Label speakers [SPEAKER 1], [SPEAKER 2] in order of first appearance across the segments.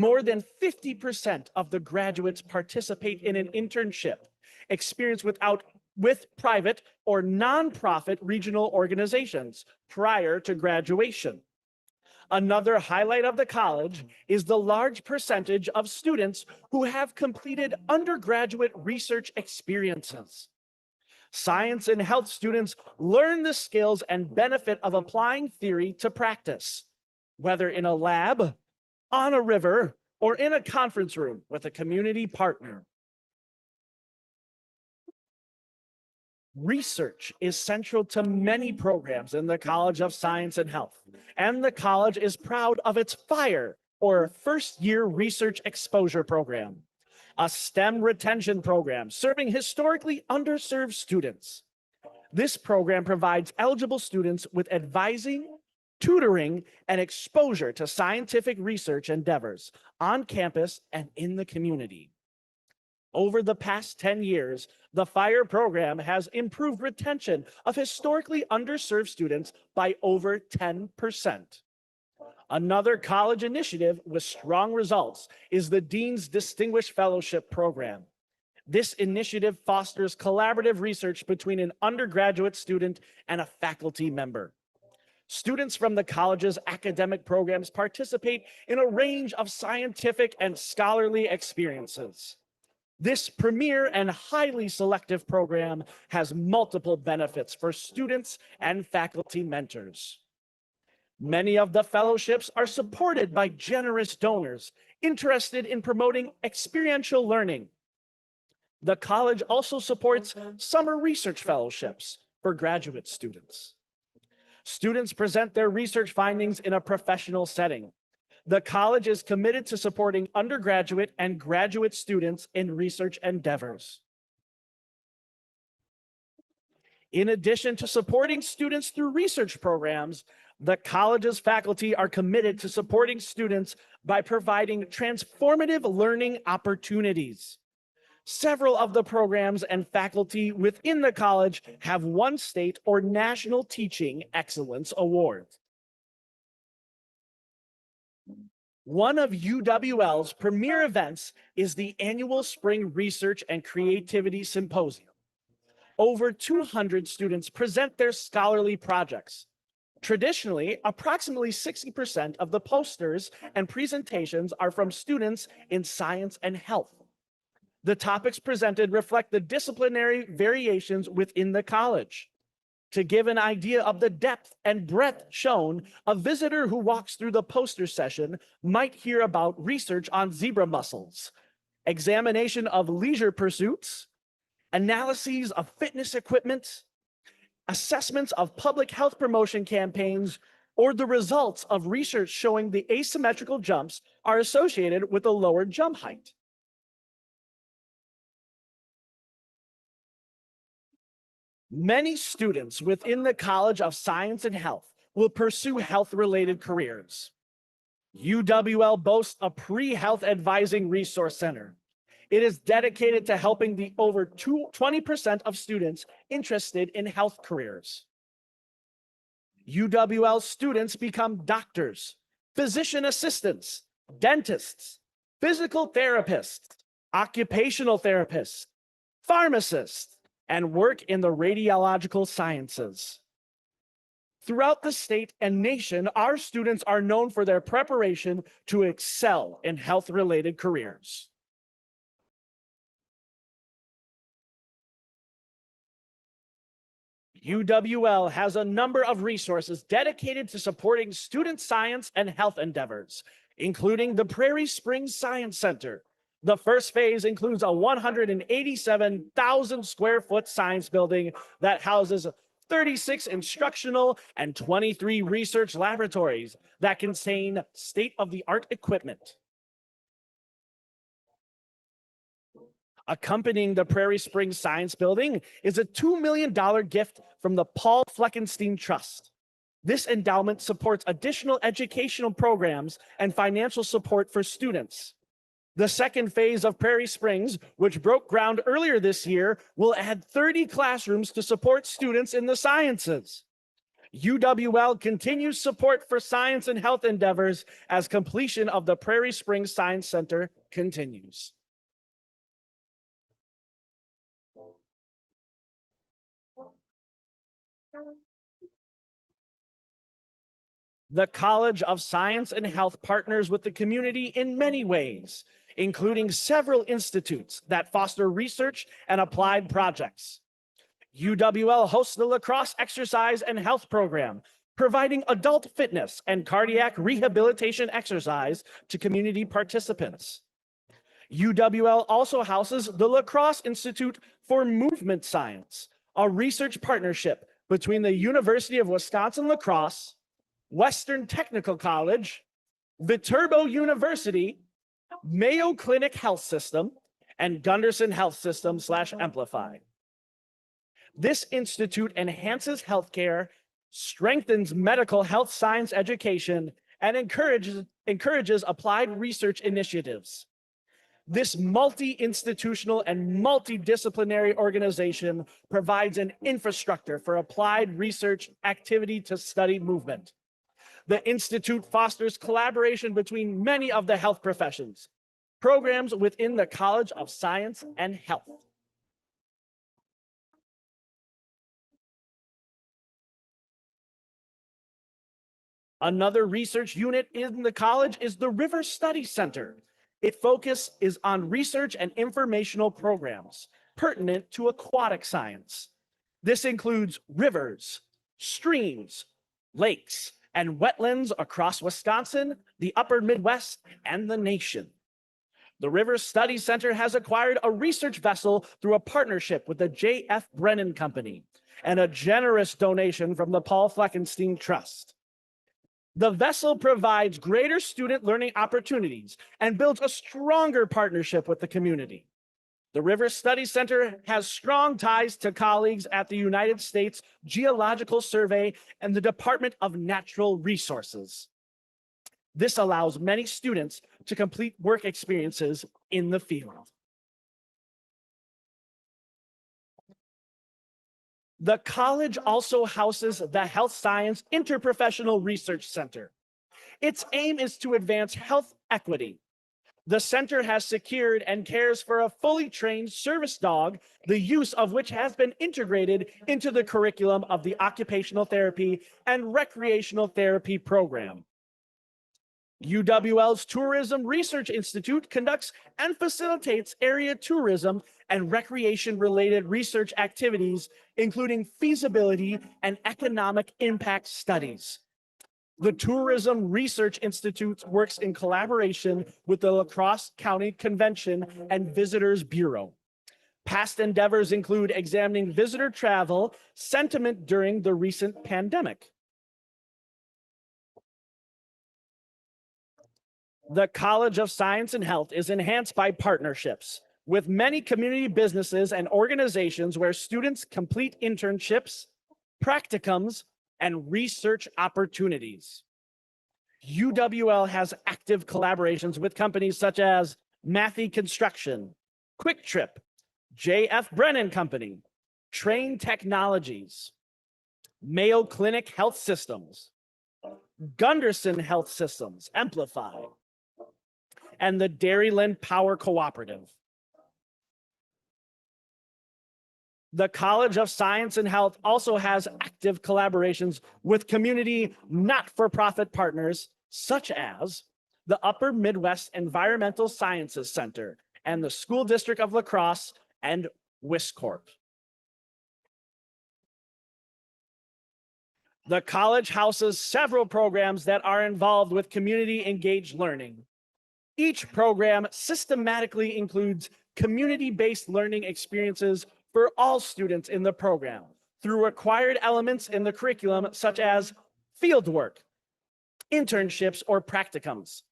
[SPEAKER 1] More than 50% of the graduates participate in an internship experience with private or nonprofit regional organizations prior to graduation. Another highlight of the college is the large percentage of students who have completed undergraduate research experiences. Science and health students learn the skills and benefit of applying theory to practice, whether in a lab, on a river, or in a conference room with a community partner. Research is central to many programs in the College of Science and Health, and the college is proud of its FIRE, or First Year Research Exposure Program, a STEM retention program serving historically underserved students. This program provides eligible students with advising, tutoring, and exposure to scientific research endeavors on campus and in the community. Over the past 10 years, the FIRE program has improved retention of historically underserved students by over 10%. Another college initiative with strong results is the Dean's Distinguished Fellowship Program. This initiative fosters collaborative research between an undergraduate student and a faculty member. Students from the college's academic programs participate in a range of scientific and scholarly experiences. This premier and highly selective program has multiple benefits for students and faculty mentors. Many of the fellowships are supported by generous donors interested in promoting experiential learning. The college also supports summer research fellowships for graduate students. Students present their research findings in a professional setting. The college is committed to supporting undergraduate and graduate students in research endeavors. In addition to supporting students through research programs, the college's faculty are committed to supporting students by providing transformative learning opportunities. Several of the programs and faculty within the college have won state or national teaching excellence awards. One of UWL's premier events is the annual Spring Research and Creativity Symposium. Over 200 students present their scholarly projects. Traditionally, approximately 60% of the posters and presentations are from students in science and health. The topics presented reflect the disciplinary variations within the college. To give an idea of the depth and breadth shown, a visitor who walks through the poster session might hear about research on zebra mussels, examination of leisure pursuits, analyses of fitness equipment, assessments of public health promotion campaigns, or the results of research showing the asymmetrical jumps are associated with a lower jump height. Many students within the College of Science and Health will pursue health-related careers. UWL boasts a pre-health advising resource center. It is dedicated to helping the over 20% of students interested in health careers. UWL students become doctors, physician assistants, dentists, physical therapists, occupational therapists, pharmacists, and work in the radiological sciences. Throughout the state and nation, our students are known for their preparation to excel in health-related careers. UWL has a number of resources dedicated to supporting student science and health endeavors, including the Prairie Springs Science Center. The first phase includes a 187,000 square foot science building that houses 36 instructional and 23 research laboratories that contain state-of-the-art equipment. Accompanying the Prairie Springs Science Building is a $2 million gift from the Paul Fleckenstein Trust. This endowment supports additional educational programs and financial support for students. The second phase of Prairie Springs, which broke ground earlier this year, will add 30 classrooms to support students in the sciences. UWL continues support for science and health endeavors as completion of the Prairie Springs Science Center continues. The College of Science and Health partners with the community in many ways, including several institutes that foster research and applied projects. UWL hosts the Lacrosse Exercise and Health Program, providing adult fitness and cardiac rehabilitation exercise to community participants. UWL also houses the Lacrosse Institute for Movement Science, a research partnership between the University of Wisconsin-La Crosse, Western Technical College, Viterbo University, Mayo Clinic Health System, and Gunderson Health System / Amplify. This institute enhances healthcare, strengthens medical health science education, and encourages applied research initiatives. This multi-institutional and multidisciplinary organization provides an infrastructure for applied research activity to study movement. The Institute fosters collaboration between many of the health professions, programs within the College of Science and Health. Another research unit in the college is the River Study Center. Its focus is on research and informational programs pertinent to aquatic science. This includes rivers, streams, lakes, and wetlands across Wisconsin, the upper Midwest, and the nation. The River Study Center has acquired a research vessel through a partnership with the J.F. Brennan Company and a generous donation from the Paul Fleckenstein Trust. The vessel provides greater student learning opportunities and builds a stronger partnership with the community. The River Study Center has strong ties to colleagues at the United States Geological Survey and the Department of Natural Resources. This allows many students to complete work experiences in the field. The college also houses the Health Science Interprofessional Research Center. Its aim is to advance health equity. The center has secured and cares for a fully trained service dog, the use of which has been integrated into the curriculum of the Occupational Therapy and Recreational Therapy program. UWL's Tourism Research Institute conducts and facilitates area tourism and recreation-related research activities, including feasibility and economic impact studies. The Tourism Research Institute works in collaboration with the La Crosse County Convention and Visitors Bureau. Past endeavors include examining visitor travel sentiment during the recent pandemic. The College of Science and Health is enhanced by partnerships with many community businesses and organizations where students complete internships, practicums, and research opportunities. UWL has active collaborations with companies such as Matthey Construction, Quick Trip, J.F. Brennan Company, Train Technologies, Mayo Clinic Health Systems, Gunderson Health Systems, Amplify, and the Dairyland Power Cooperative. The College of Science and Health also has active collaborations with community not-for-profit partners such as the Upper Midwest Environmental Sciences Center and the School District of La Crosse and WisCorp. The college houses several programs that are involved with community-engaged learning. Each program systematically includes community-based learning experiences for all students in the program through required elements in the curriculum such as fieldwork, internships, or practicums.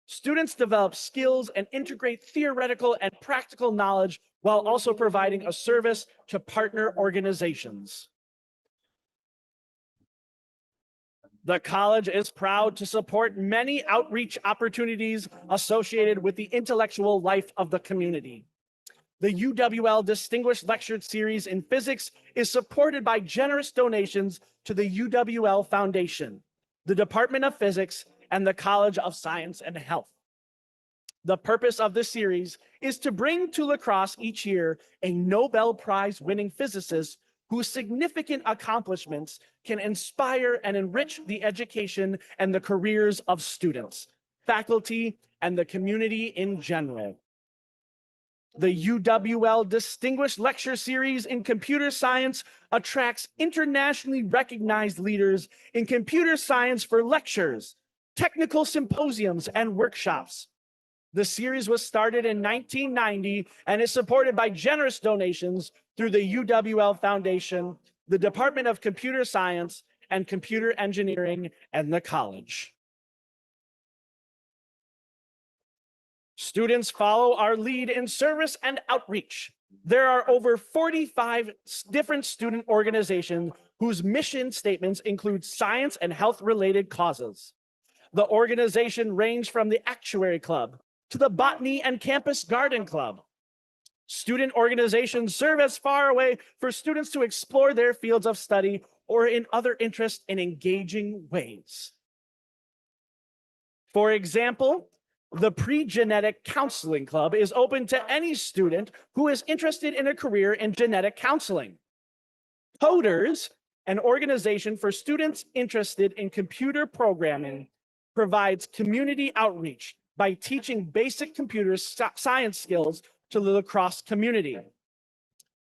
[SPEAKER 1] Students develop skills and integrate theoretical and practical knowledge while also providing a service to partner organizations. The college is proud to support many outreach opportunities associated with the intellectual life of the community. The UWL Distinguished Lecture Series in Physics is supported by generous donations to the UWL Foundation, the Department of Physics, and the College of Science and Health. The purpose of the series is to bring to La Crosse each year a Nobel Prize-winning physicist whose significant accomplishments can inspire and enrich the education and the careers of students, faculty, and the community in general. The UWL Distinguished Lecture Series in Computer Science attracts internationally recognized leaders in computer science for lectures, technical symposiums, and workshops. The series was started in 1990 and is supported by generous donations through the UWL Foundation, the Department of Computer Science and Computer Engineering, and the college. Students follow our lead in service and outreach. There are over 45 different student organizations whose mission statements include science and health-related causes. The organization range from the Actuary Club to the Botany and Campus Garden Club. Student organizations serve as faraway for students to explore their fields of study or in other interests in engaging ways. For example, the Pre-Genetic Counseling Club is open to any student who is interested in a career in genetic counseling. Coders, an organization for students interested in computer programming, provides community outreach by teaching basic computer science skills to the La Crosse community.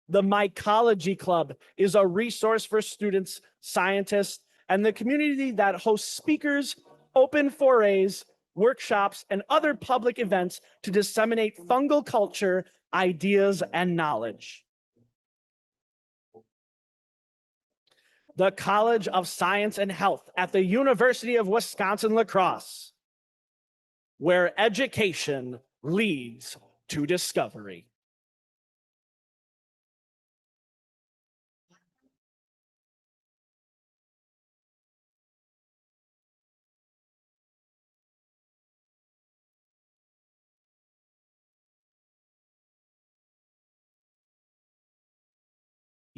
[SPEAKER 1] The Mycology Club is a resource for students, scientists, and the community that hosts speakers, open forays, workshops, and other public events to disseminate fungal culture, ideas, and knowledge. The College of Science and Health at the University of Wisconsin-La Crosse, where education leads to discovery.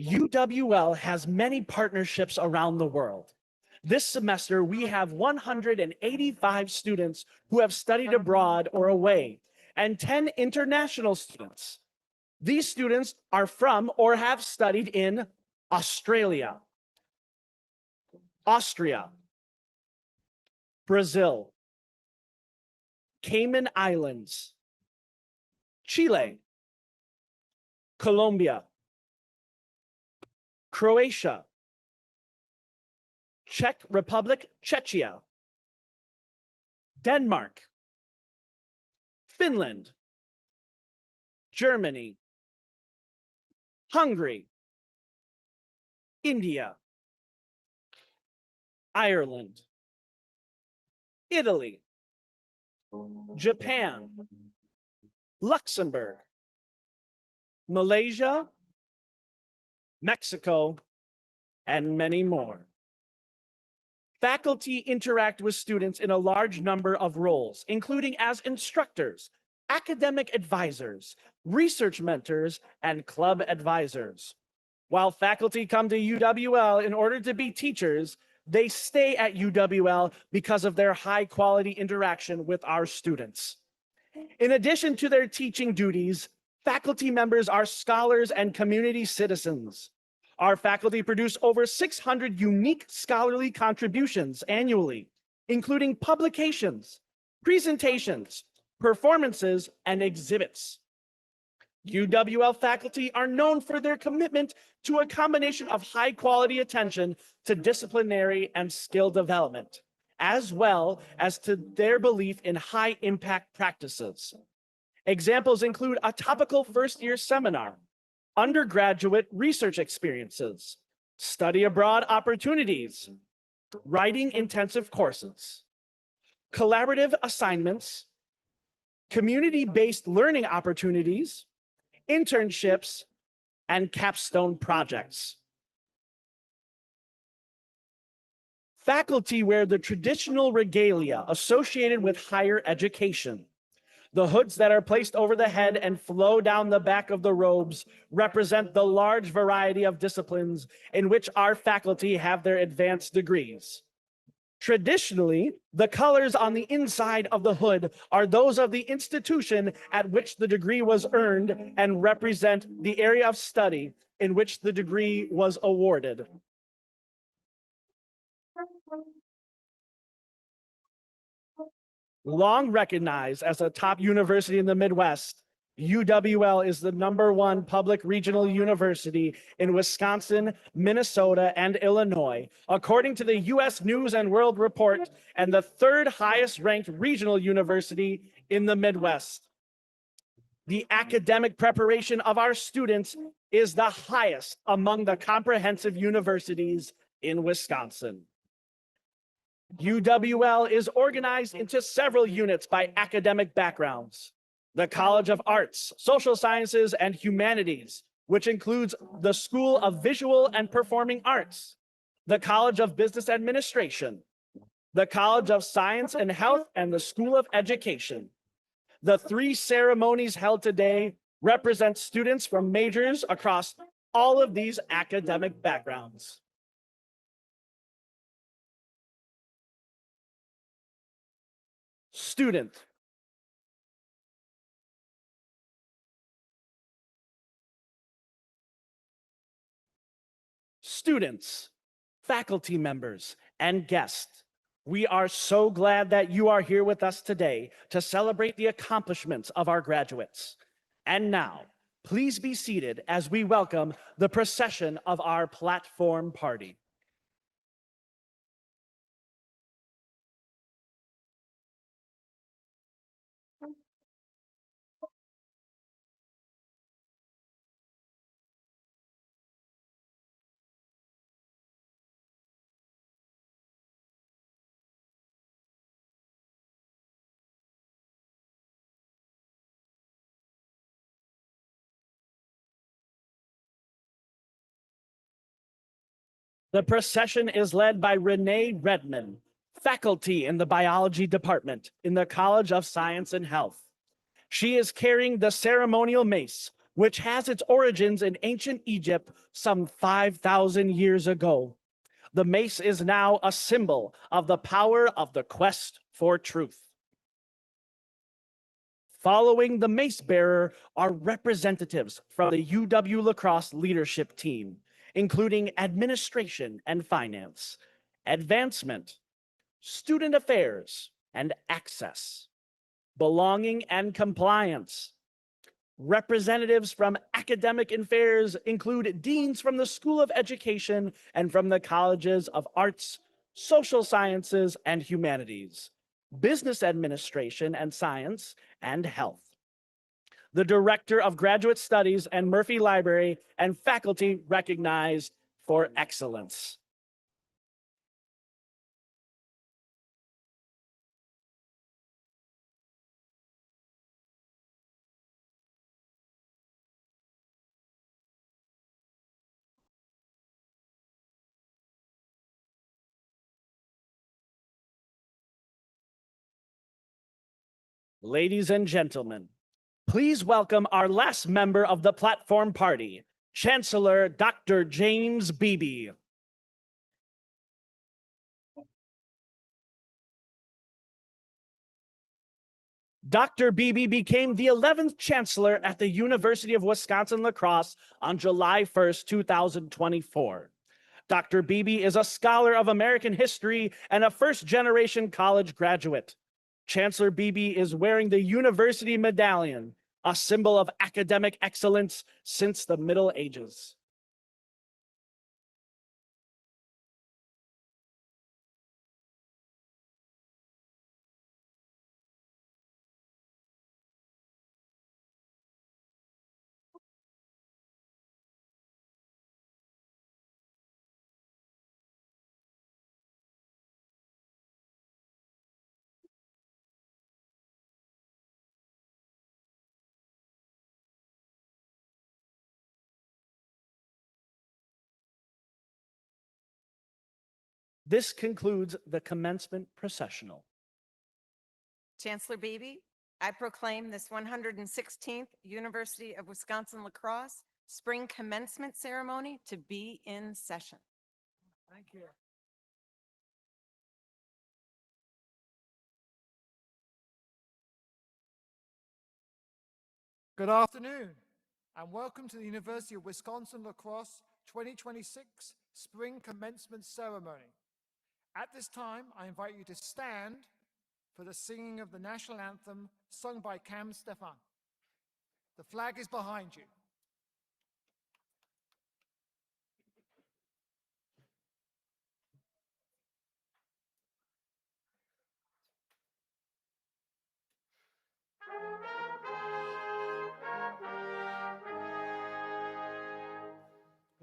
[SPEAKER 1] UWL has many partnerships around the world. This semester, we have 185 students who have studied abroad or away, and 10 international students. These students are from or have studied in Australia, Austria, Brazil, Cayman Islands, Chile, Colombia, Croatia, Czech Republic, Czechia, Denmark, Finland, Germany, Hungary, India, Ireland, Italy, Japan, Luxembourg, Malaysia, Mexico, and many more. Faculty interact with students in a large number of roles, including as instructors, academic advisors, research mentors, and club advisors. While faculty come to UWL in order to be teachers, they stay at UWL because of their high-quality interaction with our students. In addition to their teaching duties, faculty members are scholars and community citizens. Our faculty produce over 600 unique scholarly contributions annually, including publications, presentations, performances, and exhibits. UWL faculty are known for their commitment to a combination of high-quality attention to disciplinary and skill development, as well as to their belief in high-impact practices. Examples include a topical first-year seminar, undergraduate research experiences, study abroad opportunities, writing intensive courses, collaborative assignments, community-based learning opportunities, internships, and capstone projects. Faculty wear the traditional regalia associated with higher education. The hoods that are placed over the head and flow down the back of the robes represent the large variety of disciplines in which our faculty have their advanced degrees. Traditionally, the colors on the inside of the hood are those of the institution at which the degree was earned and represent the area of study in which the degree was awarded. Long recognized as a top university in the Midwest, UWL is the #1 public regional university in Wisconsin, Minnesota, and Illinois, according to the U.S. News and World Report, and the 3rd highest ranked regional university in the Midwest. The academic preparation of our students is the highest among the comprehensive universities in Wisconsin. UWL is organized into several units by academic backgrounds. The College of Arts, Social Sciences, and Humanities, which includes the School of Visual and Performing Arts, the College of Business Administration, the College of Science and Health, and the School of Education. The 3 ceremonies held today represent students from majors across all of these academic backgrounds. Student. Students, faculty members, and guests, we are so glad that you are here with us today to celebrate the accomplishments of our graduates. And now, please be seated as we welcome the procession of our platform party. The procession is led by Renee Redman, faculty in the biology department in the College of Science and Health. She is carrying the ceremonial mace, which has its origins in ancient Egypt some 5,000 years ago. The mace is now a symbol of the power of the quest for truth. Following the mace bearer are representatives from the UW Crosse leadership team, including administration and finance, advancement, student affairs and access, belonging and compliance. Representatives from academic affairs include deans from the School of Education and from the Colleges of Arts, Social Sciences, and Humanities, Business Administration and Science, and Health. The Director of Graduate Studies and Murphy Library, and faculty recognized for excellence. Ladies and gentlemen, please welcome our last member of the platform party, Chancellor Dr. James Beebe. Dr. Beebe became the 11th chancellor at the University of Wisconsin-La Crosse on July 1st, 2024. Dr. Beebe is a scholar of American history and a first-generation college graduate. Chancellor Beebe is wearing the University Medallion, a symbol of academic excellence since the Middle Ages. This concludes the commencement processional.
[SPEAKER 2] Chancellor Beebe, I proclaim this 116th University of Wisconsin-La Crosse Spring Commencement Ceremony to be in session.
[SPEAKER 1] Thank you.
[SPEAKER 3] Good afternoon, and welcome to the University of Wisconsin-La Crosse 2026 Spring Commencement Ceremony. At this time, I invite you to stand for the singing of the national anthem sung by Cam Stefan. The flag is behind you.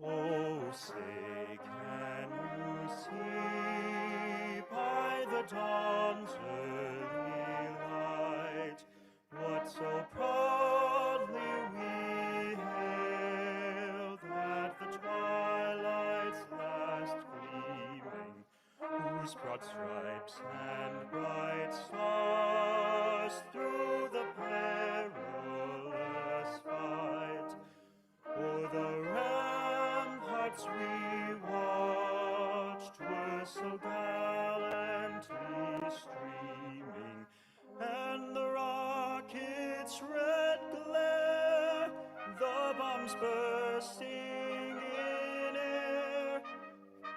[SPEAKER 4] Oh, say, can you see by the dawn's early light what so proudly we hailed at the twilight's last gleaming, whose broad stripes and bright stars through the perilous fight o'er the ramparts we watched were so gallantly streaming, and the rockets' red glare, the bombs bursting in air,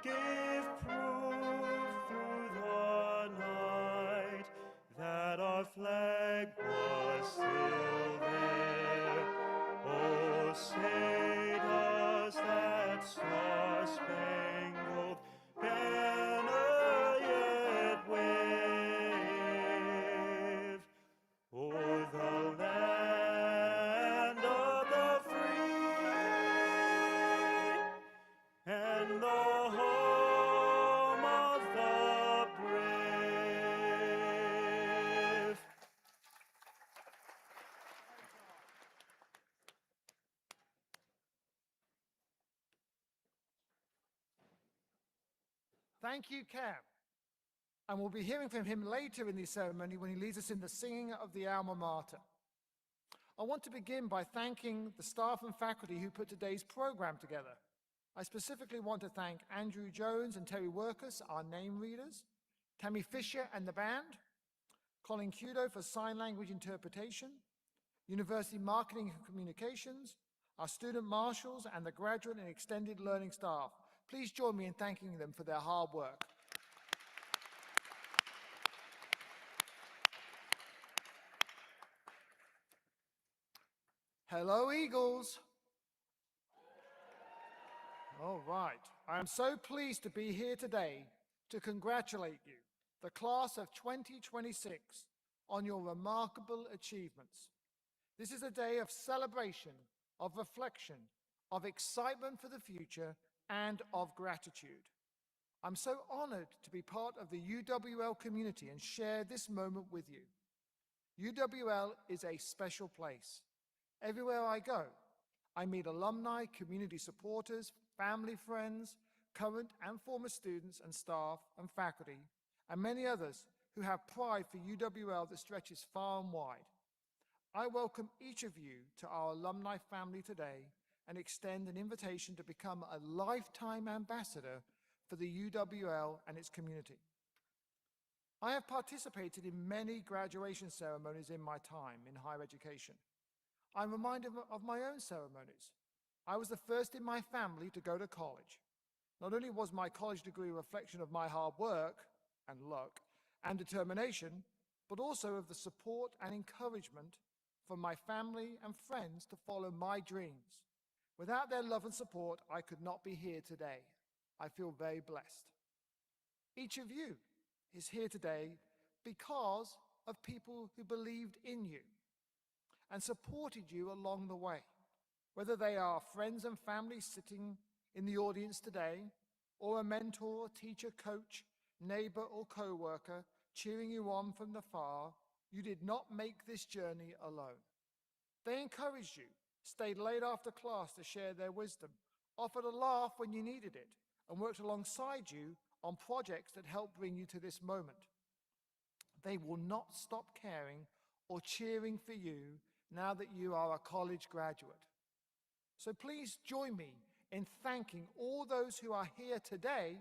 [SPEAKER 4] gave proof through the night that our flag was still there. Oh, say does that star-spangled banner yet wave o'er the land of the free and the home of the brave?
[SPEAKER 3] Thank you, Cam. And we'll be hearing from him later in the ceremony when he leads us in the singing of the Alma Mater. I want to begin by thanking the staff and faculty who put today's program together. I specifically want to thank Andrew Jones and Terry Workus, our name readers, Tammy Fisher and the band, Colin Cudo for sign language interpretation, University Marketing and Communications, our student marshals, and the graduate and extended learning staff. Please join me in thanking them for their hard work. Hello, Eagles. All right. I am so pleased to be here today to congratulate you, the class of 2026, on your remarkable achievements. This is a day of celebration, of reflection, of excitement for the future, and of gratitude. I'm so honored to be part of the UWL community and share this moment with you. UWL is a special place. Everywhere I go, I meet alumni, community supporters, family friends, current and former students and staff and faculty, and many others who have pride for UWL that stretches far and wide. I welcome each of you to our alumni family today and extend an invitation to become a lifetime ambassador for the UWL and its community. I have participated in many graduation ceremonies in my time in higher education. I'm reminded of my own ceremonies. I was the first in my family to go to college. Not only was my college degree a reflection of my hard work and luck and determination, but also of the support and encouragement from my family and friends to follow my dreams. Without their love and support, I could not be here today. I feel very blessed. Each of you is here today because of people who believed in you and supported you along the way, whether they are friends and family sitting in the audience today, or a mentor, teacher, coach, neighbor, or co-worker cheering you on from afar. You did not make this journey alone. They encouraged you, stayed late after class to share their wisdom, offered a laugh when you needed it, and worked alongside you on projects that helped bring you to this moment. They will not stop caring or cheering for you now that you are a college graduate. So please join me in thanking all those who are here today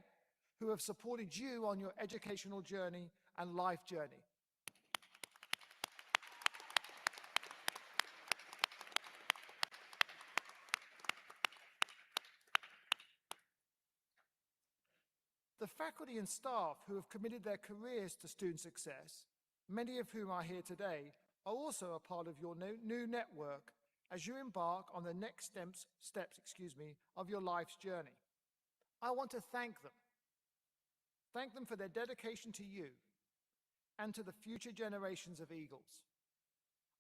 [SPEAKER 3] who have supported you on your educational journey and life journey. The faculty and staff who have committed their careers to student success, many of whom are here today, are also a part of your new network as you embark on the next steps of your life's journey. I want to thank them. Thank them for their dedication to you and to the future generations of Eagles.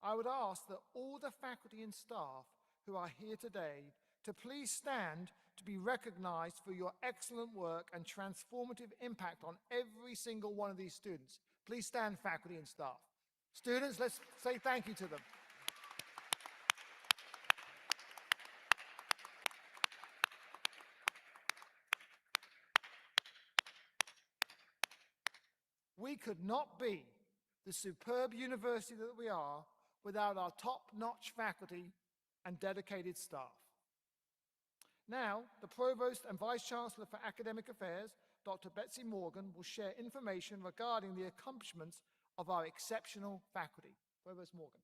[SPEAKER 3] I would ask that all the faculty and staff who are here today to please stand to be recognized for your excellent work and transformative impact on every single one of these students. Please stand, faculty and staff. Students, let's say thank you to them. We could not be the superb university that we are without our top-notch faculty and dedicated staff. Now, the Provost and Vice Chancellor for Academic Affairs, Dr. Betsy Morgan, will share information regarding the accomplishments of our exceptional faculty. Provost Morgan.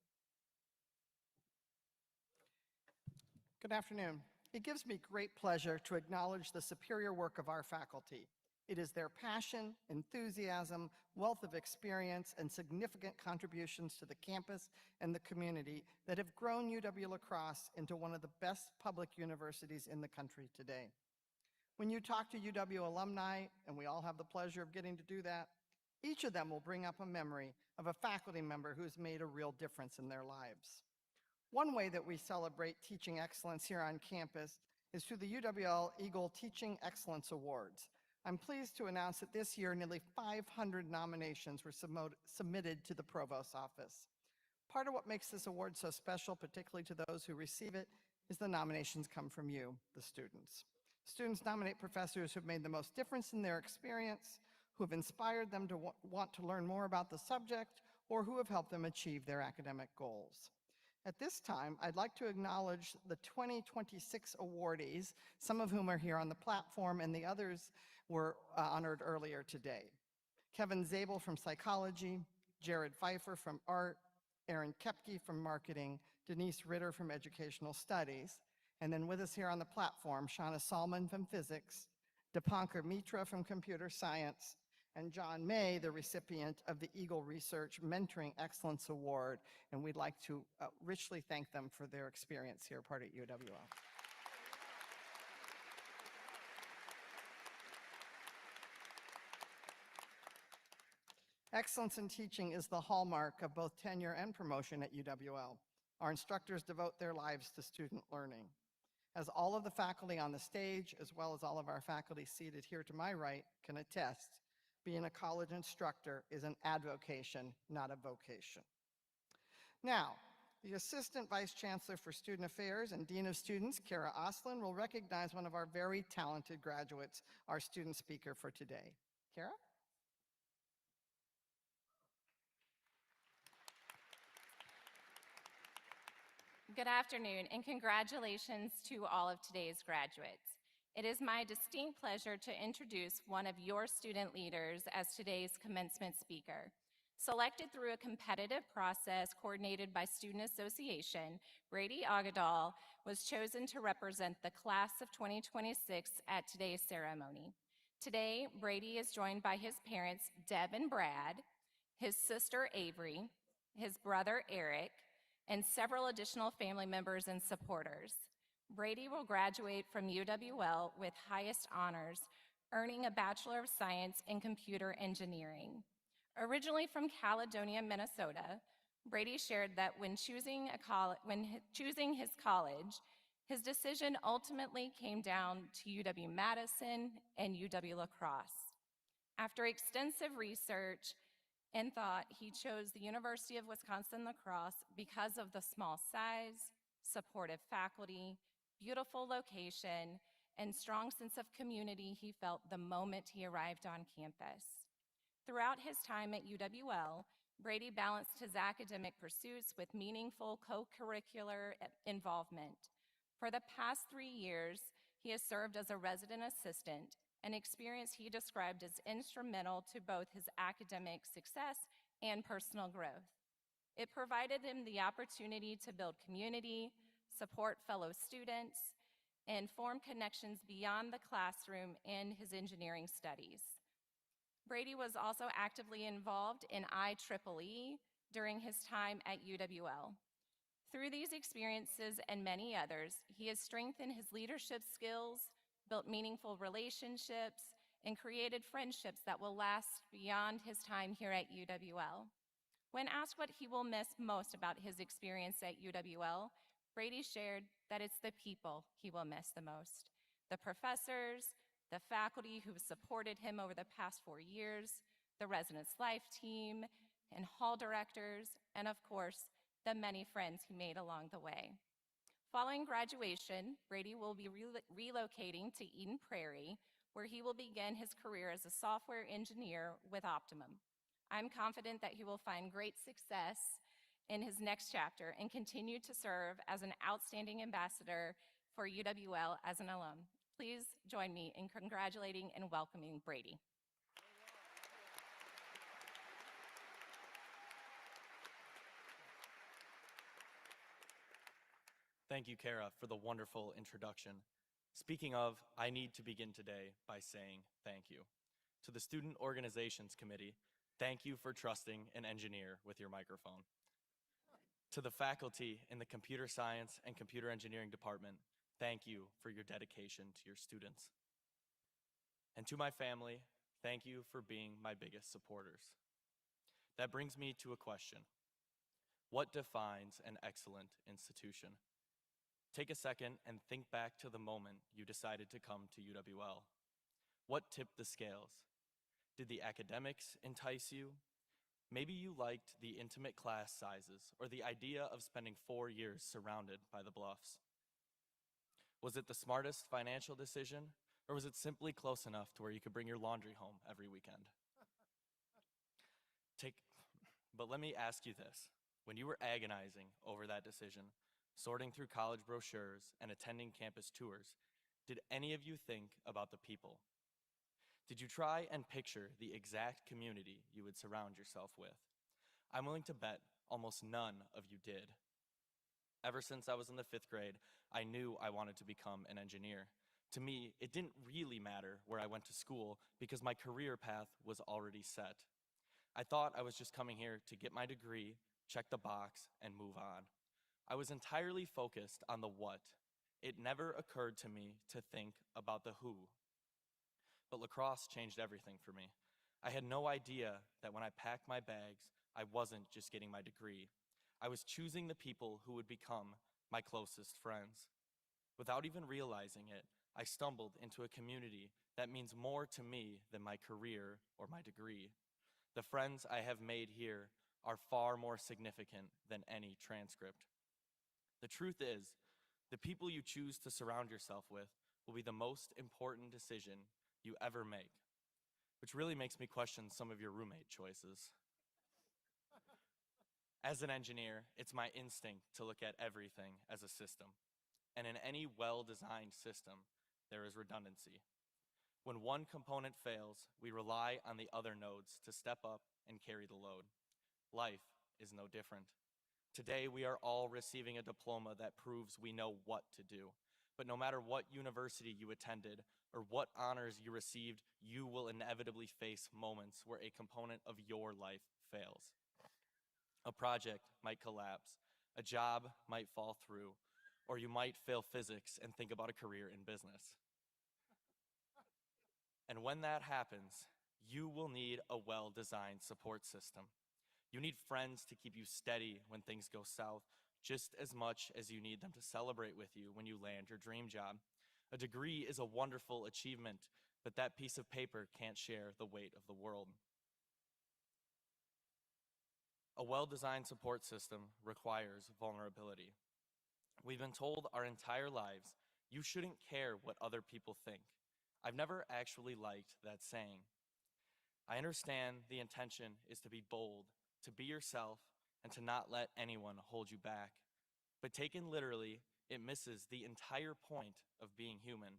[SPEAKER 5] Good afternoon. It gives me great pleasure to acknowledge the superior work of our faculty. It is their passion, enthusiasm, wealth of experience, and significant contributions to the campus and the community that have grown UW-La Crosse into one of the best public universities in the country today. When you talk to UW alumni, and we all have the pleasure of getting to do that, each of them will bring up a memory of a faculty member who's made a real difference in their lives. One way that we celebrate teaching excellence here on campus is through the UWL Eagle Teaching Excellence Awards. I'm pleased to announce that this year, nearly 500 nominations were submitted to the Provost's office. Part of what makes this award so special, particularly to those who receive it, is the nominations come from you, the students. Students nominate professors who've made the most difference in their experience, who have inspired them to want to learn more about the subject, or who have helped them achieve their academic goals. At this time, I'd like to acknowledge the 2026 awardees, some of whom are here on the platform and the others were honored earlier today. Kevin Zabel from Psychology, Jared Pfeiffer from Art, Aaron Kepke from Marketing, Denise Ritter from Educational Studies, and then with us here on the platform, Shauna Salman from Physics, Dipankar Mitra from Computer Science, and John May, the recipient of the Eagle Research Mentoring Excellence Award, and we'd like to richly thank them for their experience here, part at UWL. Excellence in teaching is the hallmark of both tenure and promotion at UWL. Our instructors devote their lives to student learning. As all of the faculty on the stage, as well as all of our faculty seated here to my right, can attest, being a college instructor is an avocation, not a vocation. Now, the Assistant Vice Chancellor for Student Affairs and Dean of Students, Kara Oslin, will recognize one of our very talented graduates, our student speaker for today. Kara?
[SPEAKER 6] Good afternoon, and congratulations to all of today's graduates. It is my distinct pleasure to introduce one of your student leaders as today's commencement speaker. Selected through a competitive process coordinated by Student Association, Brady Agadal was chosen to represent the class of 2026 at today's ceremony. Today, Brady is joined by his parents, Deb and Brad, his sister, Avery, his brother, Eric, and several additional family members and supporters. Brady will graduate from UWL with highest honors, earning a Bachelor of Science in Computer Engineering. Originally from Caledonia, Minnesota, Brady shared that when choosing his college, his decision ultimately came down to UW-Madison and UW-La Crosse. After extensive research and thought, he chose the University of Wisconsin-La Crosse because of the small size, supportive faculty, beautiful location, and strong sense of community he felt the moment he arrived on campus. Throughout his time at UWL, Brady balanced his academic pursuits with meaningful co-curricular involvement. For the past 3 years, he has served as a resident assistant, an experience he described as instrumental to both his academic success and personal growth. It provided him the opportunity to build community, support fellow students, and form connections beyond the classroom in his engineering studies. Brady was also actively involved in IEEE during his time at UWL. Through these experiences and many others, he has strengthened his leadership skills, built meaningful relationships, and created friendships that will last beyond his time here at UWL. When asked what he will miss most about his experience at UWL, Brady shared that it's the people he will miss the most. The professors, the faculty who supported him over the past 4 years, the Residence Life team, and hall directors, and of course, the many friends he made along the way. Following graduation, Brady will be relocating to Eden Prairie, where he will begin his career as a software engineer with Optimum. I'm confident that he will find great success in his next chapter and continue to serve as an outstanding ambassador for UWL as an alum. Please join me in congratulating and welcoming Brady.
[SPEAKER 7] Thank you, Kara, for the wonderful introduction. Speaking of, I need to begin today by saying thank you. To the Student Organizations Committee, thank you for trusting an engineer with your microphone. To the faculty in the Computer Science and Computer Engineering Department, thank you for your dedication to your students. And to my family, thank you for being my biggest supporters. That brings me to a question. What defines an excellent institution? Take a second and think back to the moment you decided to come to UWL. What tipped the scales? Did the academics entice you? Maybe you liked the intimate class sizes or the idea of spending 4 years surrounded by the bluffs. Was it the smartest financial decision, or was it simply close enough to where you could bring your laundry home every weekend? But let me ask you this. When you were agonizing over that decision, sorting through college brochures and attending campus tours, did any of you think about the people? Did you try and picture the exact community you would surround yourself with? I'm willing to bet almost none of you did. Ever since I was in the 5th grade, I knew I wanted to become an engineer. To me, it didn't really matter where I went to school because my career path was already set. I thought I was just coming here to get my degree, check the box, and move on. I was entirely focused on the what. It never occurred to me to think about the who. But La Crosse changed everything for me. I had no idea that when I packed my bags, I wasn't just getting my degree. I was choosing the people who would become my closest friends. Without even realizing it, I stumbled into a community that means more to me than my career or my degree. The friends I have made here are far more significant than any transcript. The truth is, the people you choose to surround yourself with will be the most important decision you ever make, which really makes me question some of your roommate choices. As an engineer, it's my instinct to look at everything as a system. And in any well-designed system, there is redundancy. When one component fails, we rely on the other nodes to step up and carry the load. Life is no different. Today, we are all receiving a diploma that proves we know what to do. But no matter what university you attended or what honors you received, you will inevitably face moments where a component of your life fails. A project might collapse, a job might fall through, or you might fail physics and think about a career in business. And when that happens, you will need a well-designed support system. You need friends to keep you steady when things go south, just as much as you need them to celebrate with you when you land your dream job. A degree is a wonderful achievement, but that piece of paper can't share the weight of the world. A well-designed support system requires vulnerability. We've been told our entire lives, you shouldn't care what other people think. I've never actually liked that saying. I understand the intention is to be bold, to be yourself and to not let anyone hold you back. But taken literally, it misses the entire point of being human.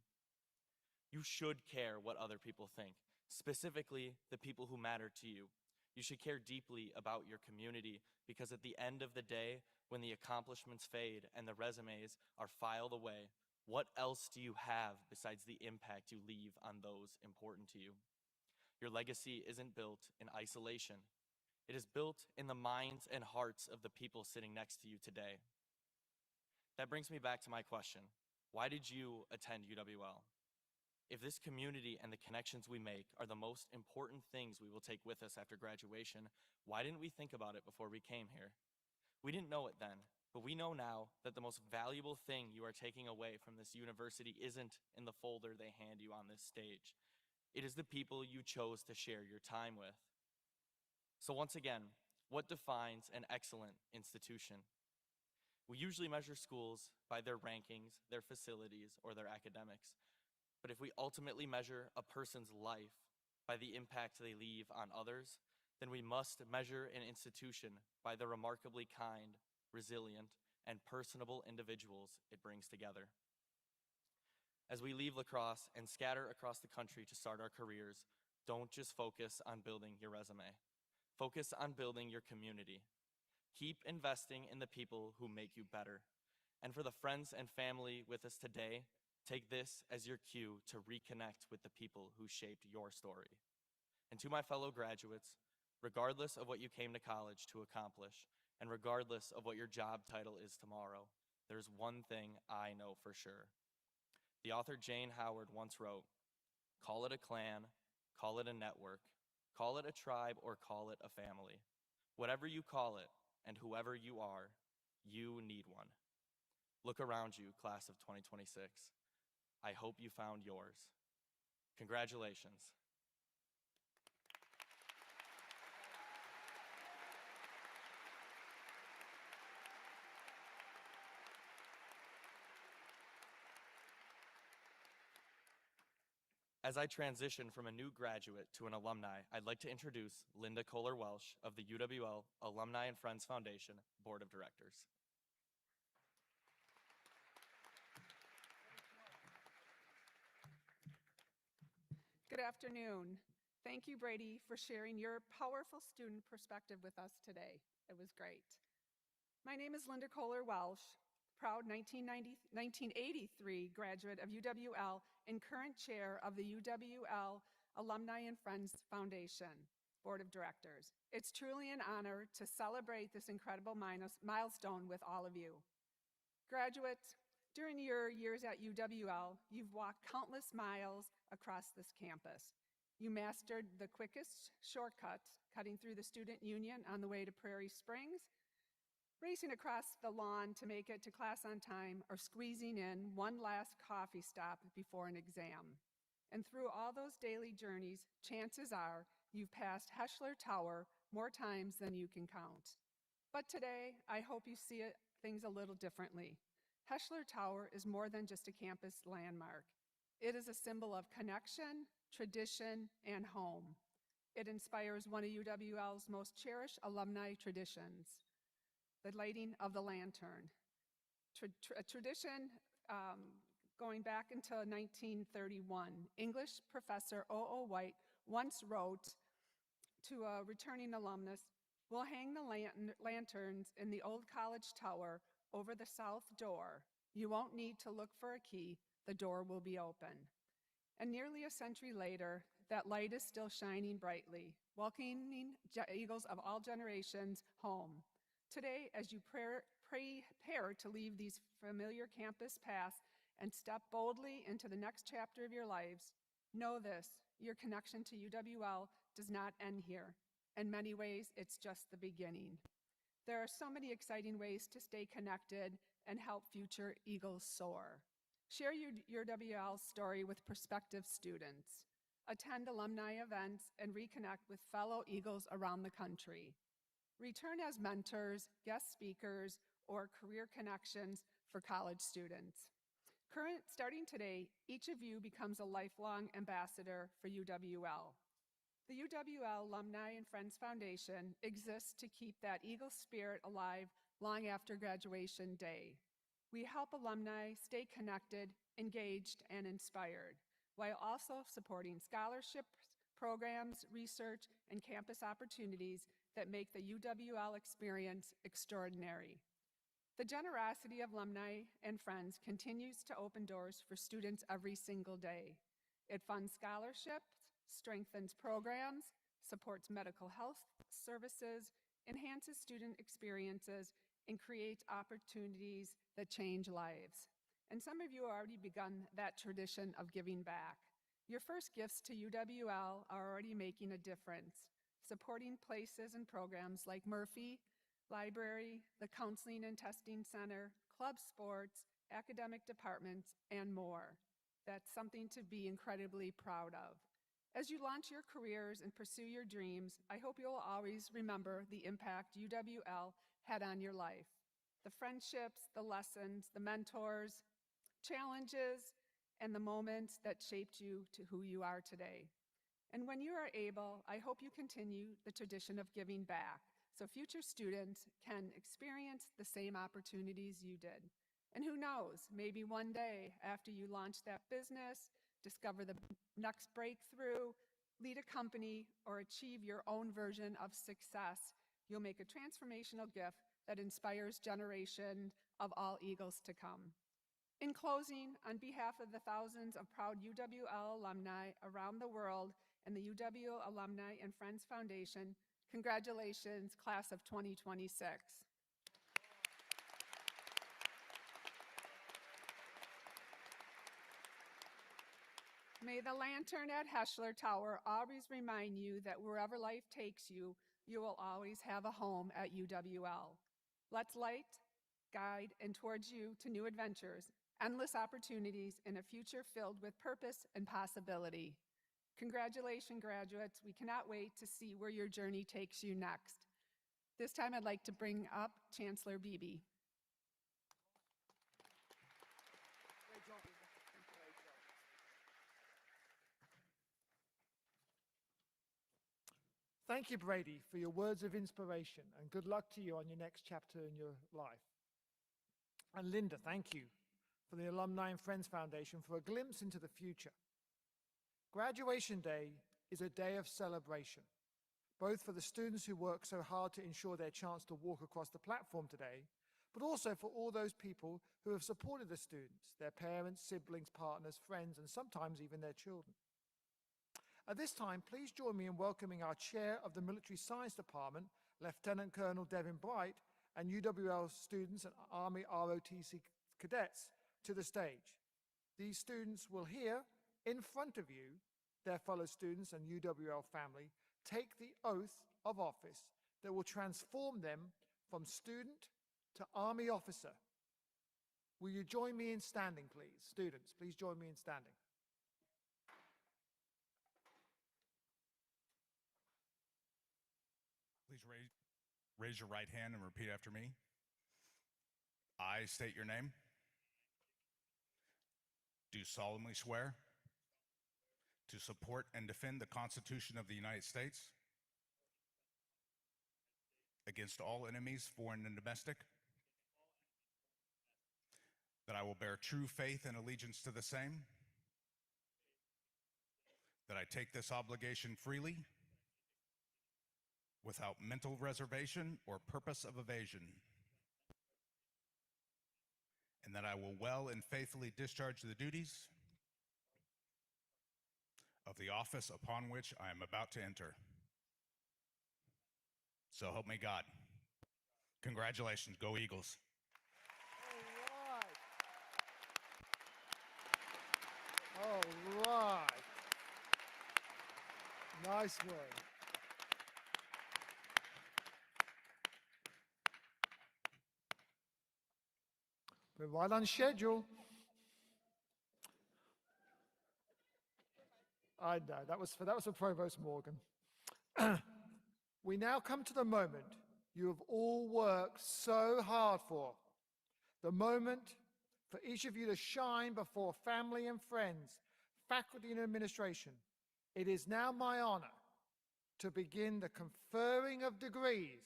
[SPEAKER 7] You should care what other people think, specifically the people who matter to you. You should care deeply about your community because at the end of the day, when the accomplishments fade and the resumes are filed away, what else do you have besides the impact you leave on those important to you? Your legacy isn't built in isolation. It is built in the minds and hearts of the people sitting next to you today. That brings me back to my question. Why did you attend UWL? If this community and the connections we make are the most important things we will take with us after graduation, why didn't we think about it before we came here? We didn't know it then, but we know now that the most valuable thing you are taking away from this university isn't in the folder they hand you on this stage. It is the people you chose to share your time with. So once again, what defines an excellent institution? We usually measure schools by their rankings, their facilities, or their academics. But if we ultimately measure a person's life by the impact they leave on others, then we must measure an institution by the remarkably kind, resilient, and personable individuals it brings together. As we leave La Crosse and scatter across the country to start our careers, don't just focus on building your resume. Focus on building your community. Keep investing in the people who make you better. And for the friends and family with us today, take this as your cue to reconnect with the people who shaped your story. And to my fellow graduates, regardless of what you came to college to accomplish, and regardless of what your job title is tomorrow, there's one thing I know for sure. The author Jane Howard once wrote, "Call it a clan, call it a network, call it a tribe, or call it a family. Whatever you call it, and whoever you are, you need one." Look around you, class of 2026. I hope you found yours. Congratulations. As I transition from a new graduate to an alumni, I'd like to introduce Linda Kohler-Welsh of the UWL Alumni and Friends Foundation Board of Directors.
[SPEAKER 8] Good afternoon. Thank you, Brady, for sharing your powerful student perspective with us today. It was great. My name is Linda Kohler-Welsh, proud 1983 graduate of UWL and current chair of the UWL Alumni and Friends Foundation Board of Directors. It's truly an honor to celebrate this incredible milestone with all of you. Graduates, during your years at UWL, you've walked countless miles across this campus. You mastered the quickest shortcuts, cutting through the student union on the way to Prairie Springs, racing across the lawn to make it to class on time, or squeezing in one last coffee stop before an exam. And through all those daily journeys, chances are you've passed Heschler Tower more times than you can count. But today, I hope you see things a little differently. Heschler Tower is more than just a campus landmark. It is a symbol of connection, tradition, and home. It inspires one of UWL's most cherished alumni traditions, the lighting of the lantern. A tradition going back until 1931. English professor O.O. White once wrote to a returning alumnus, "We'll hang the lanterns in the old college tower over the south door. You won't need to look for a key. The door will be open." And nearly a century later, that light is still shining brightly, welcoming Eagles of all generations home. Today, as you prepare to leave these familiar campus paths and step boldly into the next chapter of your lives, know this: your connection to UWL does not end here. In many ways, it's just the beginning. There are so many exciting ways to stay connected and help future Eagles soar. Share your UWL story with prospective students. Attend alumni events and reconnect with fellow Eagles around the country. Return as mentors, guest speakers, or career connections for college students. Starting today, each of you becomes a lifelong ambassador for UWL. The UWL Alumni and Friends Foundation exists to keep that Eagle spirit alive long after graduation day. We help alumni stay connected, engaged, and inspired, while also supporting scholarships, programs, research, and campus opportunities that make the UWL experience extraordinary. The generosity of alumni and friends continues to open doors for students every single day. It funds scholarships, strengthens programs, supports medical health services, enhances student experiences, and creates opportunities that change lives. And some of you have already begun that tradition of giving back. Your first gifts to UWL are already making a difference, supporting places and programs like Murphy, Library, the Counseling and Testing Center, club sports, academic departments, and more. That's something to be incredibly proud of. As you launch your careers and pursue your dreams, I hope you'll always remember the impact UWL had on your life. The friendships, the lessons, the mentors, challenges, and the moments that shaped you to who you are today. And when you are able, I hope you continue the tradition of giving back so future students can experience the same opportunities you did. And who knows, maybe one day after you launch that business, discover the next breakthrough, lead a company, or achieve your own version of success, you'll make a transformational gift that inspires generations of all Eagles to come. In closing, on behalf of the thousands of proud UWL alumni around the world and the UWL Alumni and Friends Foundation, congratulations, class of 2026. May the lantern at Heschler Tower always remind you that wherever life takes you, you will always have a home at UWL. Let's light, guide, and towards you to new adventures, endless opportunities, and a future filled with purpose and possibility. Congratulations, graduates. We cannot wait to see where your journey takes you next. This time I'd like to bring up Chancellor Beebe.
[SPEAKER 3] Thank you, Brady, for your words of inspiration, and good luck to you on your next chapter in your life. And Linda, thank you for the Alumni and Friends Foundation for a glimpse into the future. Graduation Day is a day of celebration, both for the students who work so hard to ensure their chance to walk across the platform today, but also for all those people who have supported the students, their parents, siblings, partners, friends, and sometimes even their children. At this time, please join me in welcoming our Chair of the Military Science Department, Lieutenant Colonel Devin Bright, and UWL students and Army ROTC cadets to the stage. These students will hear, in front of you, their fellow students and UWL family take the oath of office that will transform them from student to Army officer. Will you join me in standing, please? Students, please join me in standing.
[SPEAKER 9] Please raise your right hand and repeat after me. I state your name. Do solemnly swear to support and defend the Constitution of the United States against all enemies, foreign and domestic, that I will bear true faith and allegiance to the same, that I take this obligation freely, without mental reservation or purpose of evasion, and that I will well and faithfully discharge the duties of the office upon which I am about to enter. So help me God. Congratulations. Go Eagles.
[SPEAKER 3] All right. Nice work. We're right on schedule. I know, that was for Provost Morgan. We now come to the moment you have all worked so hard for. The moment for each of you to shine before family and friends, faculty and administration. It is now my honor to begin the conferring of degrees.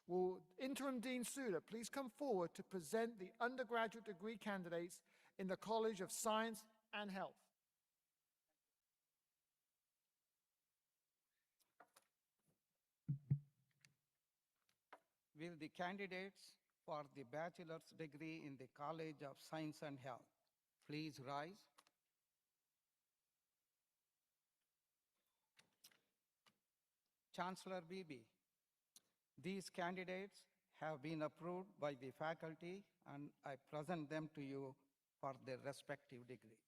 [SPEAKER 3] Will Interim Dean Suda please come forward to present the undergraduate degree candidates in the College of Science and Health?
[SPEAKER 10] Will the candidates for the bachelor's degree in the College of Science and Health please rise? Chancellor Beebe, these candidates have been approved by the faculty and I present them to you for their respective degrees.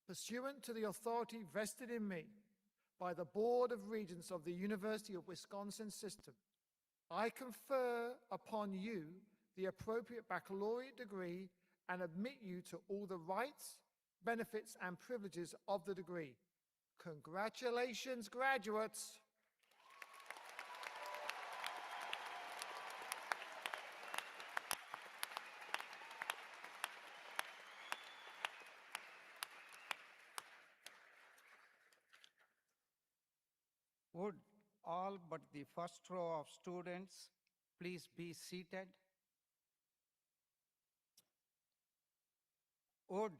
[SPEAKER 3] Pursuant to the authority vested in me by the Board of Regents of the University of Wisconsin System, I confer upon you the appropriate baccalaureate degree and admit you to all the rights, benefits, and privileges of the degree. Congratulations, graduates.
[SPEAKER 10] Would all but the first row of students please be seated? Would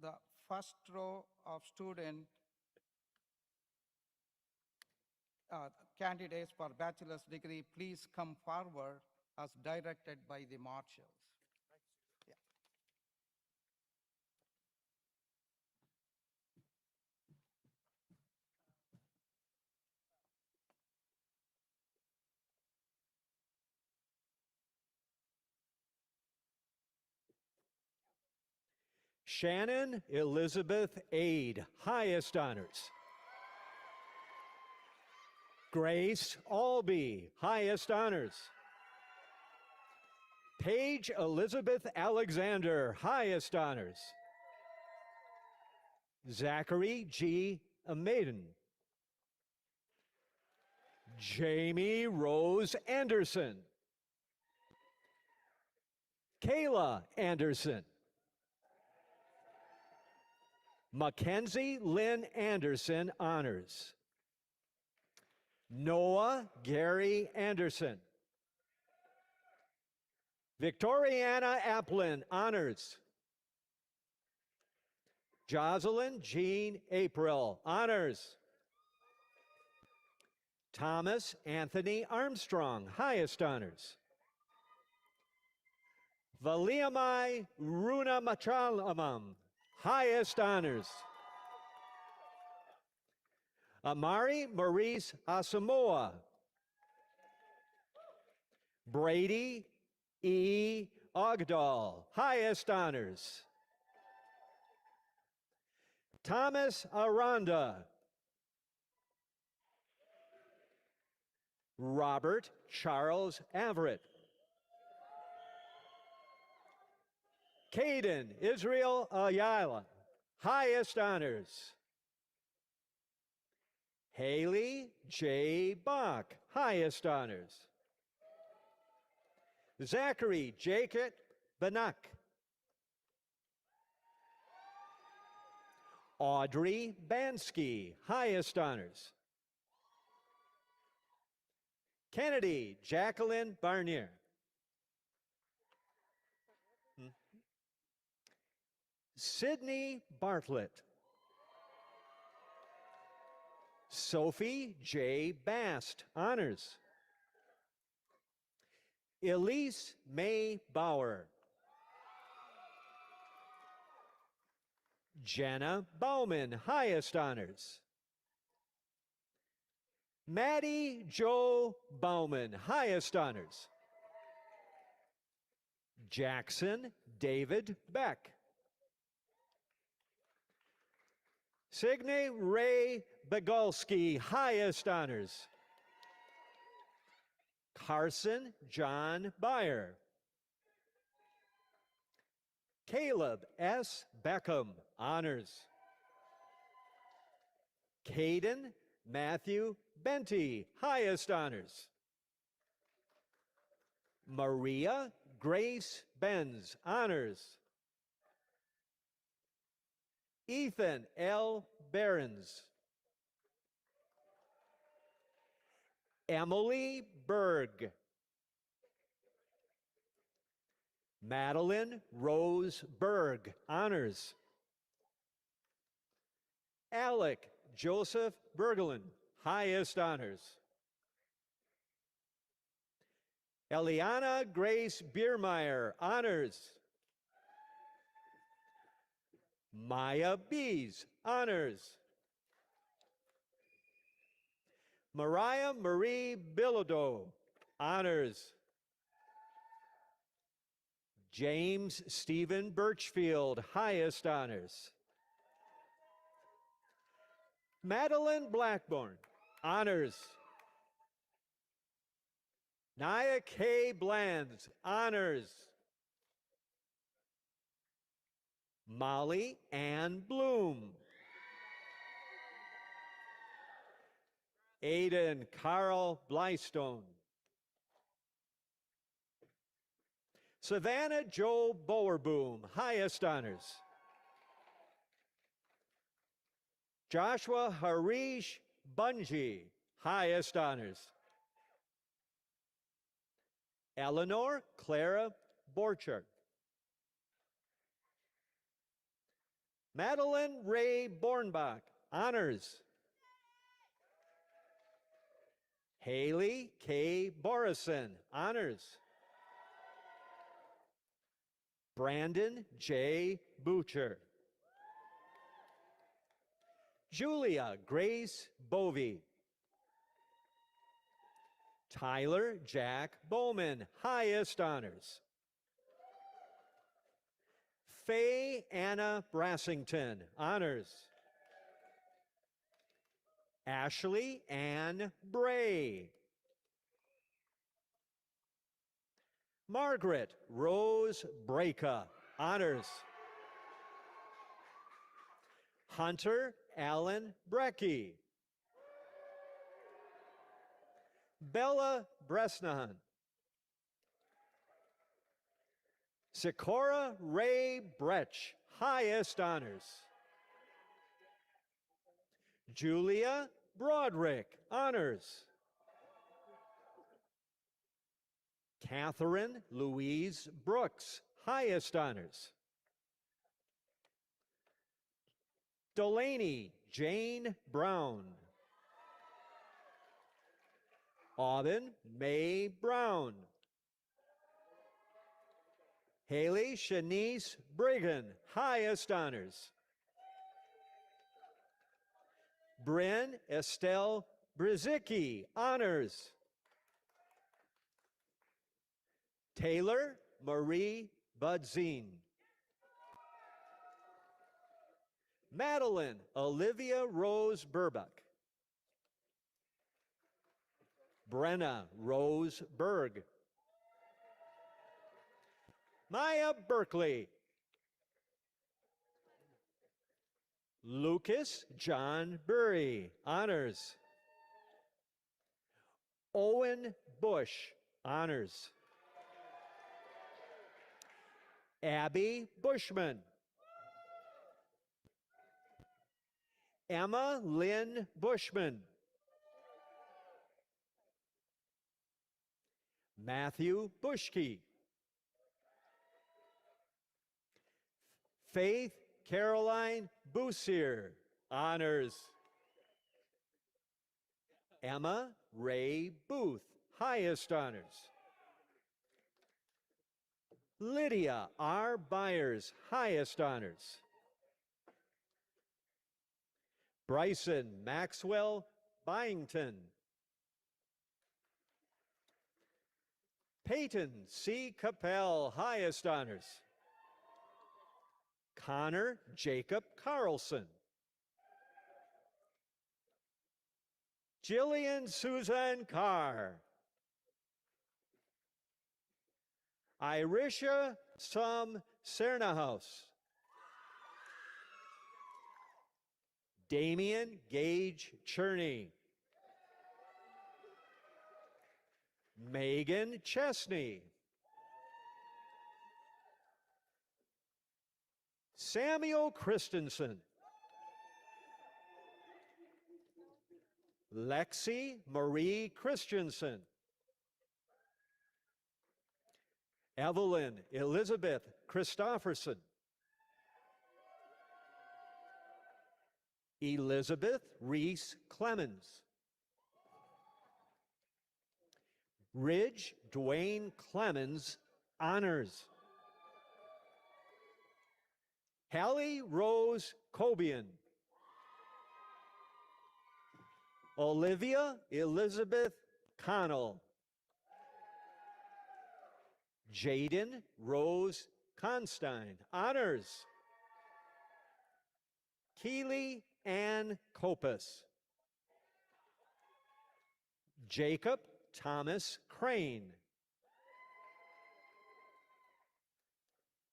[SPEAKER 10] the first row of student candidates for bachelor's degree please come forward as directed by the marshals? Yeah.
[SPEAKER 11] Shannon Elizabeth Aid, highest honors. Grace Albee, highest honors. Paige Elizabeth Alexander, highest honors. Zachary G. Amaden. Jamie Rose Anderson. Kayla Anderson. Mackenzie Lynn Anderson, honors. Noah Gary Anderson. Victoriana Applin, honors. Jocelyn Jean April, honors. Thomas Anthony Armstrong, highest honors. Valiamai Runa Machalamam, highest honors. Amari Maurice Asamoah. Brady E. Ogdal, highest honors. Thomas Aranda. Robert Charles Everett. Caden Israel Ayala, highest honors. Haley J. Bach, highest honors. Zachary Jacob Banak. Audrey Bansky, highest honors. Kennedy Jacqueline Barnier. Sydney Bartlett. Sophie J. Bast, honors. Elise May Bauer. Jenna Bauman, highest honors. Maddie Joe Bauman, highest honors. Jackson David Beck. Signe Ray Begolski, highest honors. Carson John Byer. Caleb S. Beckham, honors. Caden Matthew Benty, highest honors. Maria Grace Benz, honors. Ethan L. Behrens. Emily Berg. Madeline Rose Berg, honors. Alec Joseph Bergelin, highest honors. Eliana Grace Biermeyer, honors. Maya Bees, honors. Mariah Marie Bilodeau, honors. James Stephen Birchfield, highest honors. Madeline Blackburn, honors. Nia K. Blands, honors. Molly Ann Bloom. Aiden Carl Blystone. Savannah Joe Bowerboom, highest honors. Joshua Harish Bunji, highest honors. Eleanor Clara Borchardt. Madeline Ray Bornbach, honors. Haley K. Borison, honors. Brandon J. Butcher. Julia Grace Bovey. Tyler Jack Bowman, highest honors. Faye Anna Brassington, honors. Ashley Ann Bray. Margaret Rose Breka, honors. Hunter Allen Brecky. Bella Bresnahan. Sikora Ray Bretch, highest honors. Julia Broderick, honors. Catherine Louise Brooks, highest honors. Delaney Jane Brown. Aubin Mae Brown. Haley Shanice Brigham, highest honors. Bryn Estelle Brzicki, honors. Taylor Marie Budzine. Madeline Olivia Rose Burbuck. Brenna Rose Berg. Maya Berkeley. Lucas John Burry, honors. Owen Bush, honors. Abby Bushman. Emma Lynn Bushman. Matthew Bushke. Faith Caroline Boussier, honors. Emma Ray Booth, highest honors. Lydia R. Byers, highest honors. Bryson Maxwell Byington. Peyton C. Capel, highest honors. Connor Jacob Carlson. Jillian Susan Carr. Irisha Sum Cernahouse. Damian Gage Cherney. Megan Chesney. Samuel Christensen, Lexi Marie Christensen. Evelyn Elizabeth Christofferson. Elizabeth Reese Clemens. Ridge Dwayne Clemens, honors. Hallie Rose Cobian. Olivia Elizabeth Connell. Jaden Rose Constein, honors. Keely Ann Kopus. Jacob Thomas Crane.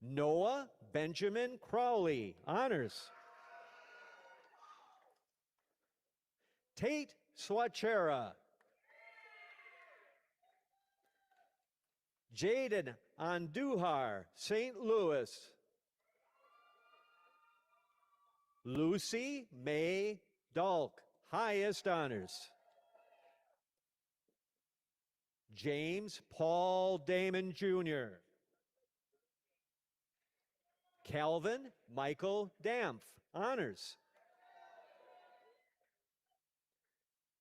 [SPEAKER 11] Noah Benjamin Crowley, honors. Tate Swachera. Jaden Andujar, St. Louis. Lucy May Dalk, highest honors. James Paul Damon Jr. Calvin Michael Dampf, honors.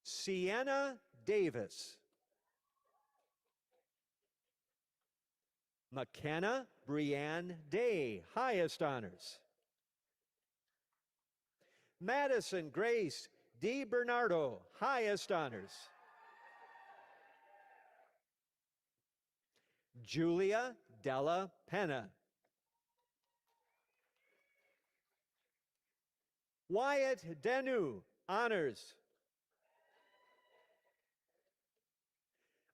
[SPEAKER 11] Sienna Davis. McKenna Brianne Day, highest honors. Madison Grace D. Bernardo, highest honors. Julia Della Pena. Wyatt Denu, honors.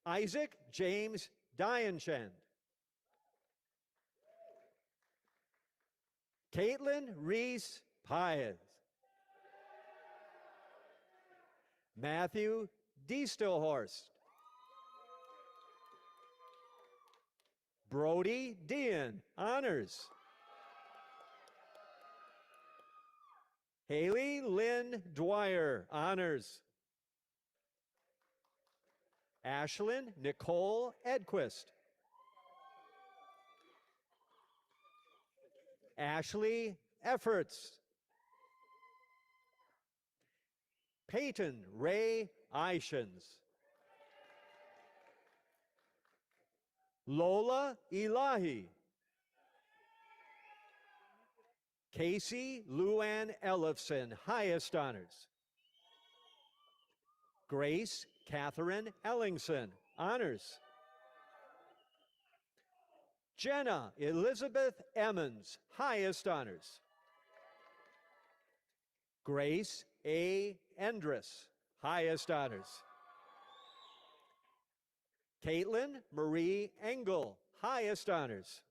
[SPEAKER 11] Isaac James Dianchand. Caitlin Reese Pies. Matthew Diestelhorst. Brody Dean, honors. Haley Lynn Dwyer, honors. Ashlyn Nicole Edquist. Ashley Efforts. Peyton Ray Ishins. Lola Elahi. Casey Luann Ellefson, highest honors. Grace Catherine Ellingson, honors. Jenna Elizabeth Emmons, highest honors. Grace A. Endress, highest honors. Caitlin Marie Engel, highest honors.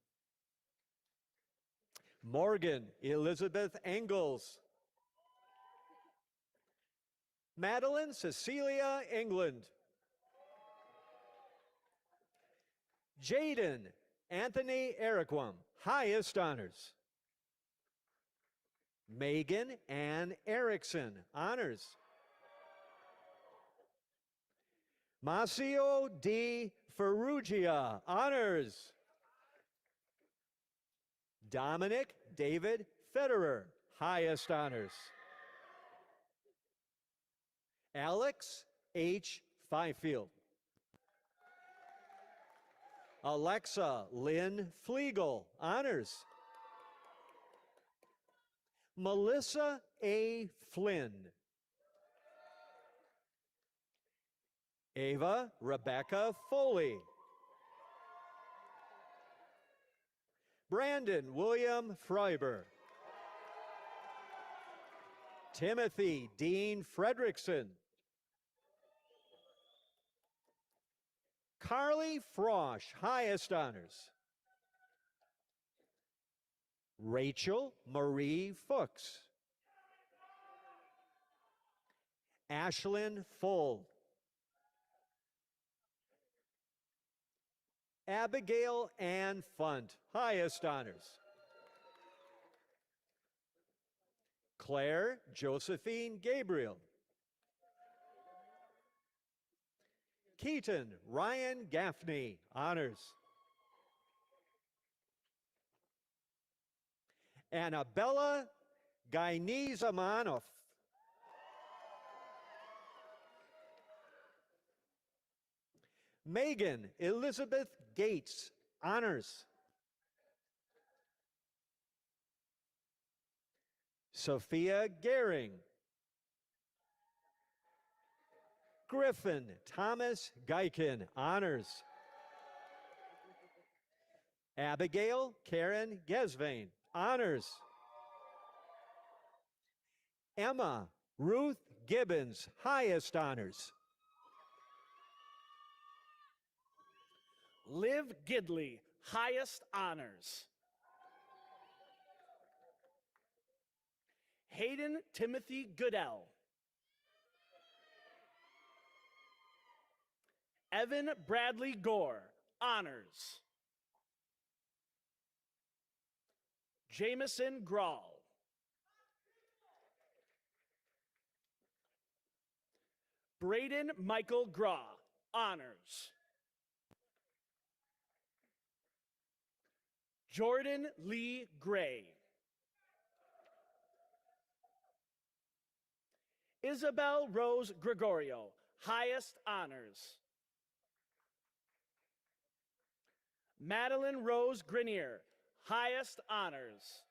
[SPEAKER 11] Morgan Elizabeth Engels. Madeline Cecilia England. Jaden Anthony Eriquam, highest honors. Megan Ann Erickson, honors. Masio D. Ferrugia, honors. Dominic David Federer, highest honors. Alex H. Fifield. Alexa Lynn Flegel, honors. Melissa A. Flynn. Ava Rebecca Foley. Brandon William Freiber. Timothy Dean Fredrickson. Carly Frosch, highest honors. Rachel Marie Fuchs. Ashlyn Full. Abigail Ann Funt, highest honors. Claire Josephine Gabriel. Keaton Ryan Gaffney, honors. Annabella Gainizamanoff. Megan Elizabeth Gates, honors. Sophia Gehring. Griffin Thomas Geiken, honors. Abigail Karen Gesvain, honors. Emma Ruth Gibbons, highest honors.
[SPEAKER 1] Liv Gidley, highest honors. Hayden Timothy Goodell. Evan Bradley Gore, honors. Jameson Grawl. Braden Michael Graw, honors. Jordan Lee Gray. Isabel Rose Gregorio, highest honors. Madeline Rose Grenier, highest honors.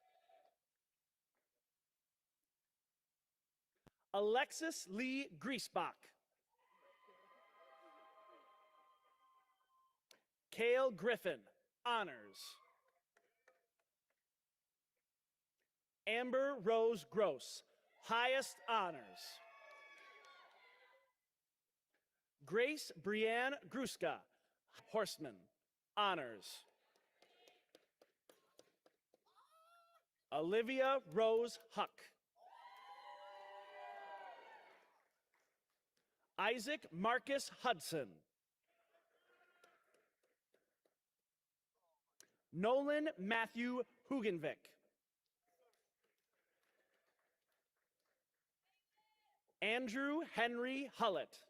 [SPEAKER 1] Alexis Lee Griesbach. Cale Griffin, honors. Amber Rose Gross, highest honors. Grace Brianne Gruska, horseman, honors. Olivia Rose Huck. Isaac Marcus Hudson. Nolan Matthew Hugenvik. Andrew Henry Hullett.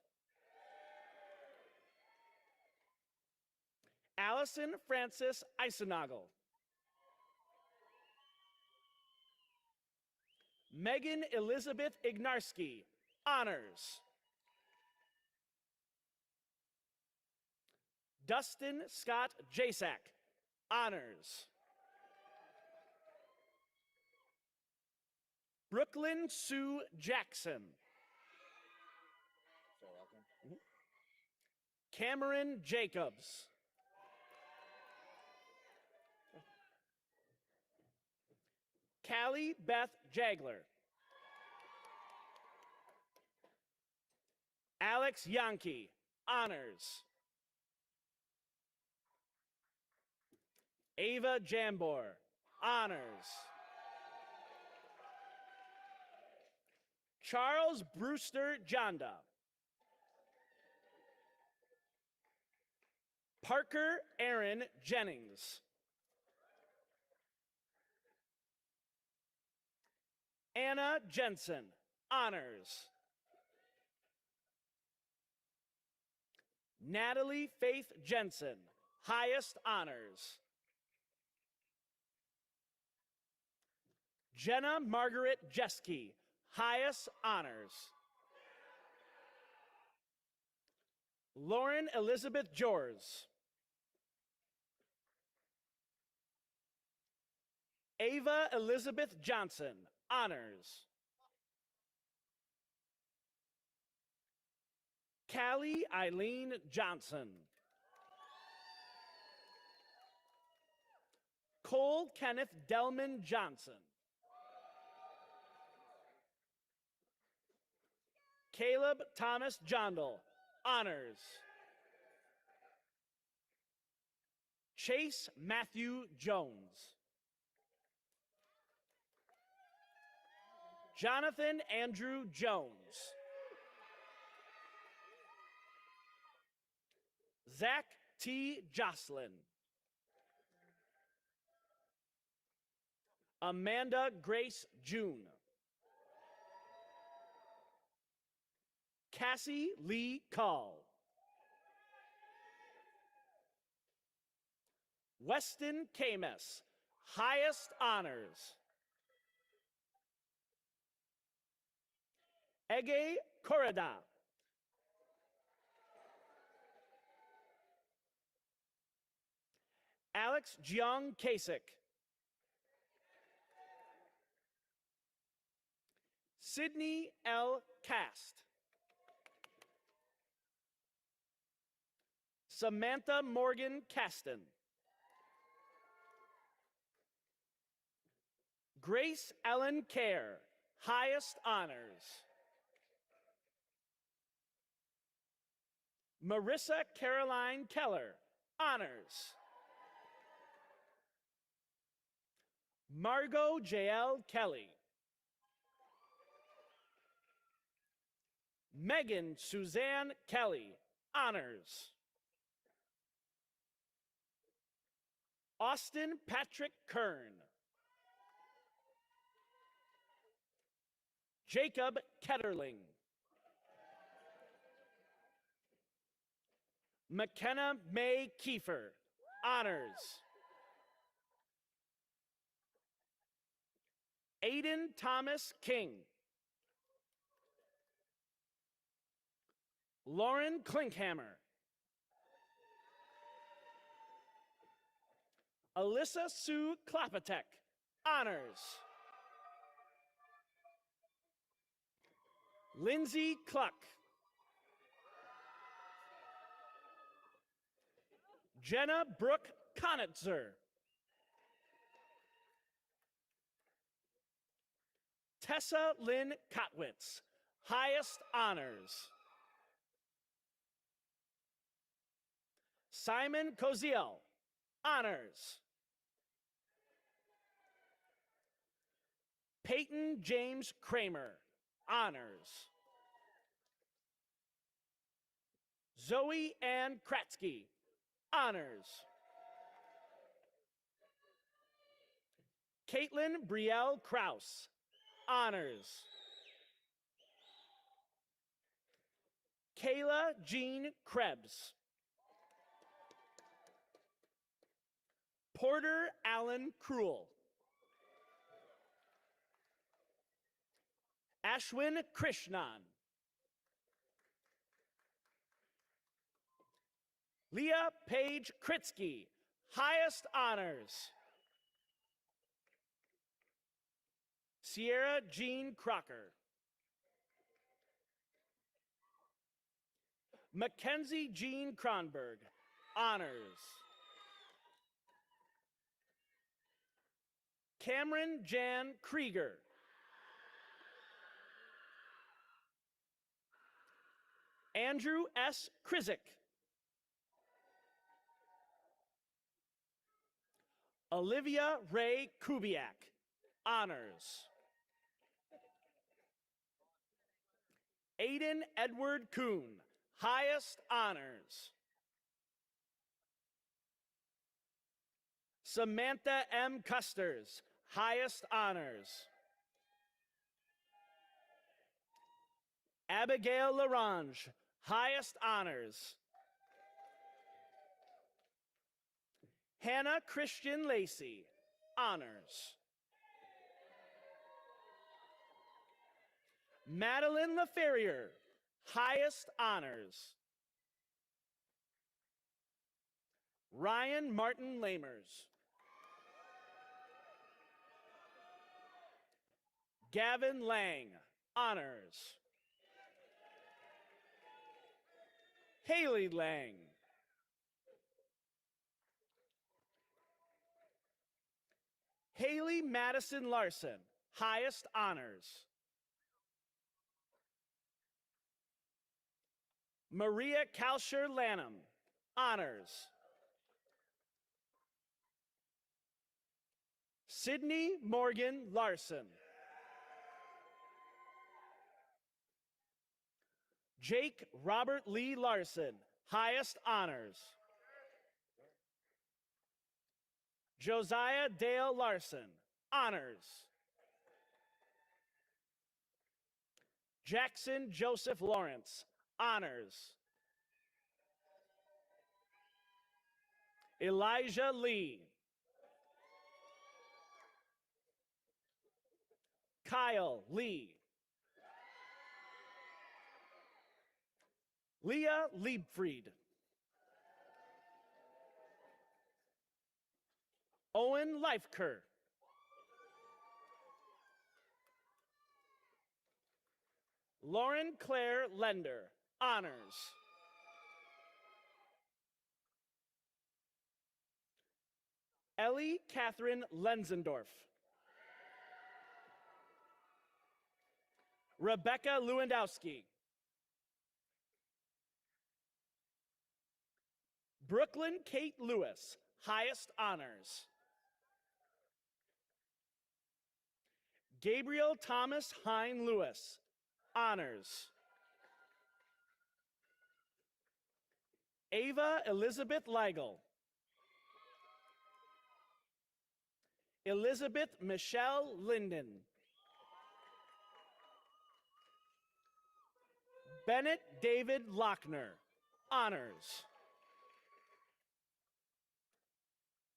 [SPEAKER 1] Allison Francis Eisenagel. Megan Elizabeth Ignarski, honors. Dustin Scott Jasak, honors. Brooklyn Sue Jackson. Cameron Jacobs. Callie Beth Jagler. Alex Yankee, honors. Ava Jambor, honors. Charles Brewster Jonda. Parker Aaron Jennings. Anna Jensen, honors. Natalie Faith Jensen, highest honors. Jenna Margaret Jeske, highest honors. Lauren Elizabeth Jors. Ava Elizabeth Johnson, honors. Callie Eileen Johnson. Cole Kenneth Delman Johnson. Caleb Thomas Jondal, honors. Chase Matthew Jones. Jonathan Andrew Jones. Zach T. Jocelyn. Amanda Grace June. Cassie Lee Call. Weston Camus, highest honors. Ege Korada. Alex Jeong Kasich. Sydney L. Cast. Samantha Morgan Caston. Grace Ellen Kerr, highest honors. Marissa Caroline Keller, honors. Margot J.L. Kelly. Megan Suzanne Kelly, honors. Austin Patrick Kern. Jacob Ketterling. McKenna May Kiefer, honors. Aiden Thomas King. Lauren Klinkhammer. Alyssa Sue Klapatek, honors. Lindsay Cluck. Jenna Brooke Konitzer. Tessa Lynn Kotwitz, highest honors. Simon Koziel, honors. Peyton James Kramer, honors. Zoe Ann Kratzky, honors. Caitlin Brielle Kraus, honors. Kayla Jean Krebs. Porter Allen Cruel. Ashwin Krishnan. Leah Paige Kritzky, highest honors. Sierra Jean Crocker. Mackenzie Jean Kronberg, honors. Cameron Jan Krieger. Andrew S. Krizik. Olivia Ray Kubiak, honors. Aiden Edward Kuhn, highest honors. Samantha M. Custers, highest honors. Abigail Larange, highest honors. Hannah Christian Lacey, honors. Madeline LaFerrier, highest honors. Ryan Martin Lamers. Gavin Lang, honors. Haley Lang. Haley Madison Larson, highest honors. Maria Kalsher Lanham, honors. Sydney Morgan Larson. Jake Robert Lee Larson, highest honors. Josiah Dale Larson, honors. Jackson Joseph Lawrence, honors. Elijah Lee. Kyle Lee. Leah Liebfried. Owen Leifker. Lauren Claire Lender, honors. Ellie Catherine Lenzendorf. Rebecca Lewandowski. Brooklyn Kate Lewis, highest honors. Gabriel Thomas Hine Lewis, honors. Ava Elizabeth Leigel. Elizabeth Michelle Linden. Bennett David Lochner, honors.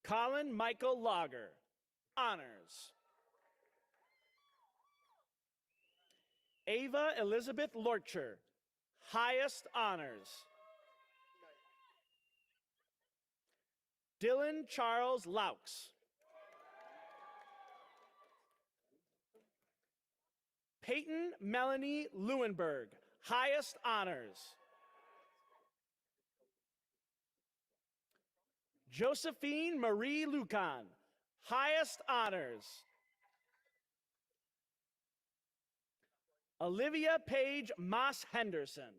[SPEAKER 1] Colin Michael Lager, honors. Ava Elizabeth Lorcher, highest honors. Dylan Charles Laux. Peyton Melanie Leuenberg, highest honors. Josephine Marie Lucan, highest honors. Olivia Page Moss Henderson.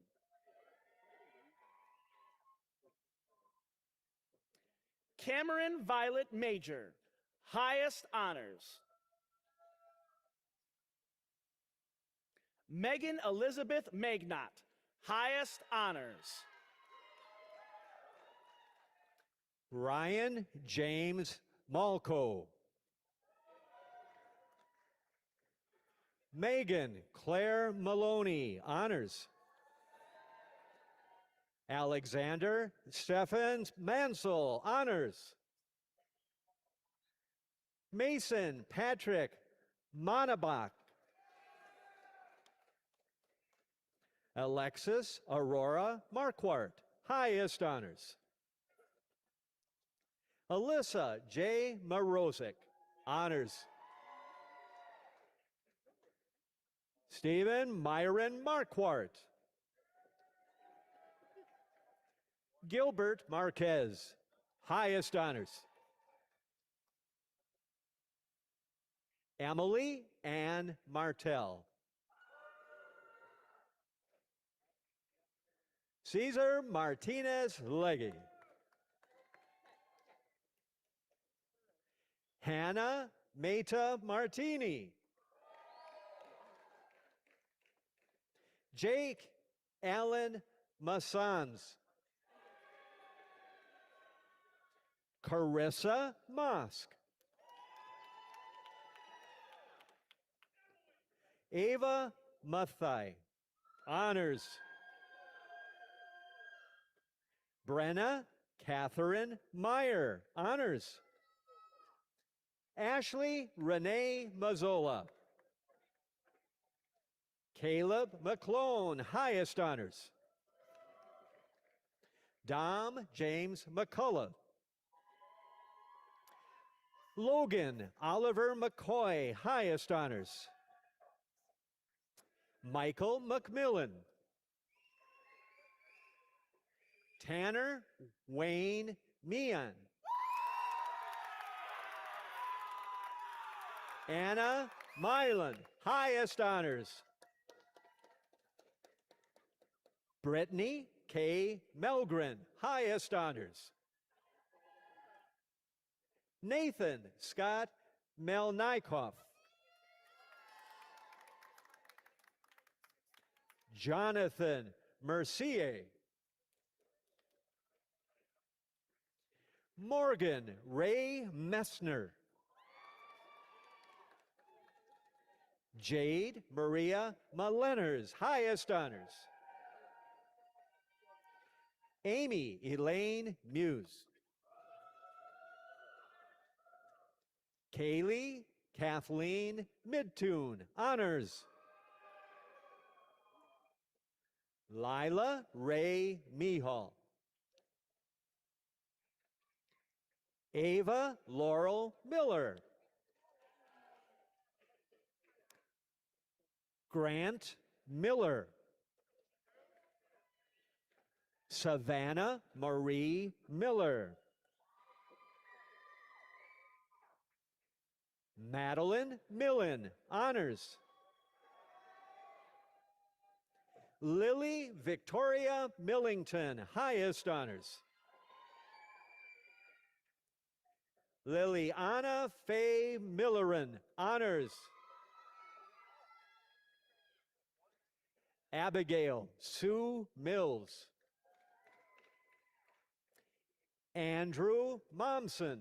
[SPEAKER 1] Cameron Violet Major, highest honors. Megan Elizabeth Magnot, highest honors.
[SPEAKER 11] Ryan James Malco. Megan Claire Maloney, honors. Alexander Stephan Mansell, honors. Mason Patrick Monabach. Alexis Aurora Marquardt, highest honors. Alyssa J. Morozic, honors. Stephen Myron Marquardt. Gilbert Marquez, highest honors. Emily Ann Martell. Cesar Martinez Legge. Hannah Meta Martini. Jake Allen Massans. Carissa Mosk. Ava Mathai, honors. Brenna Catherine Meyer, honors. Ashley Renee Mazzola. Caleb McClone, highest honors. Dom James McCullough. Logan Oliver McCoy, highest honors. Michael McMillan. Tanner Wayne Meehan. Anna Milan, highest honors. Brittany K. Melgren, highest honors. Nathan Scott Melnikoff. Jonathan Mercier. Morgan Ray Messner. Jade Maria Maleners, highest honors. Amy Elaine Muse. Kaylee Kathleen Midtune, honors. Lila Ray Mihal. Ava Laurel Miller. Grant Miller. Savannah Marie Miller. Madeline Millen, honors. Lily Victoria Millington, highest honors. Liliana Faye Millerin, honors. Abigail Sue Mills. Andrew Momsen.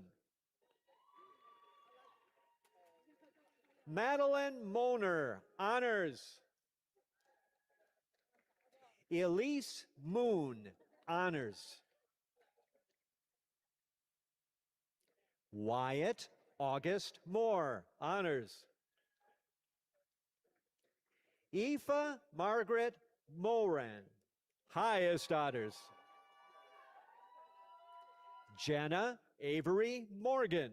[SPEAKER 11] Madeline Moner, honors. Elise Moon, honors. Wyatt August Moore, honors. Aoife Margaret Moran, highest honors. Jenna Avery Morgan.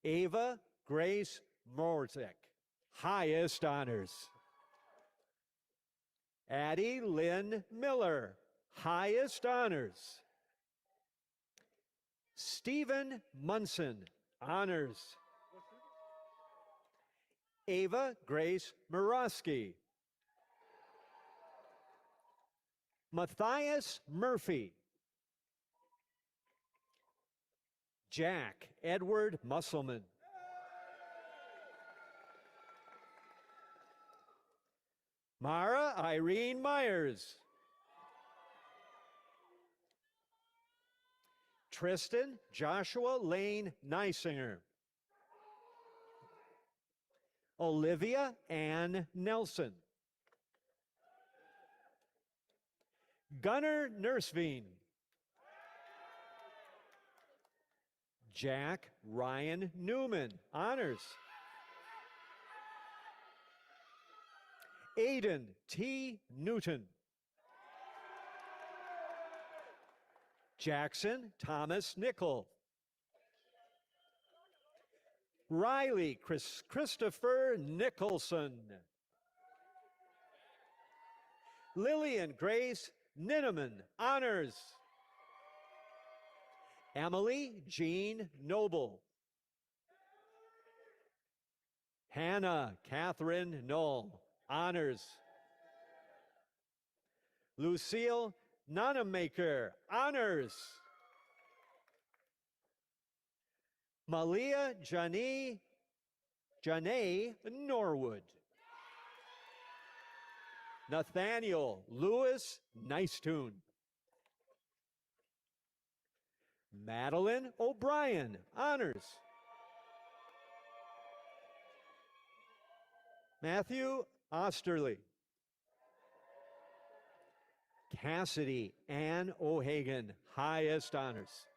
[SPEAKER 11] Ava Grace Morzek, highest honors. Addie Lynn Miller, highest honors. Stephen Munson, honors. Ava Grace Murawski. Matthias Murphy. Jack Edward Musselman. Mara Irene Myers. Tristan Joshua Lane Neisinger. Olivia Ann Nelson. Gunnar Nursveen. Jack Ryan Newman, honors. Aiden T. Newton. Jackson Thomas Nickel. Riley Christopher Nicholson. Lillian Grace Ninneman, honors. Emily Jean Noble. Hannah Catherine Knoll, honors. Lucille Nonamaker, honors. Malia Janae Norwood. Nathaniel Lewis Nicetoon. Madeline O'Brien, honors. Matthew Osterly. Cassidy Ann O'Hagan, highest honors.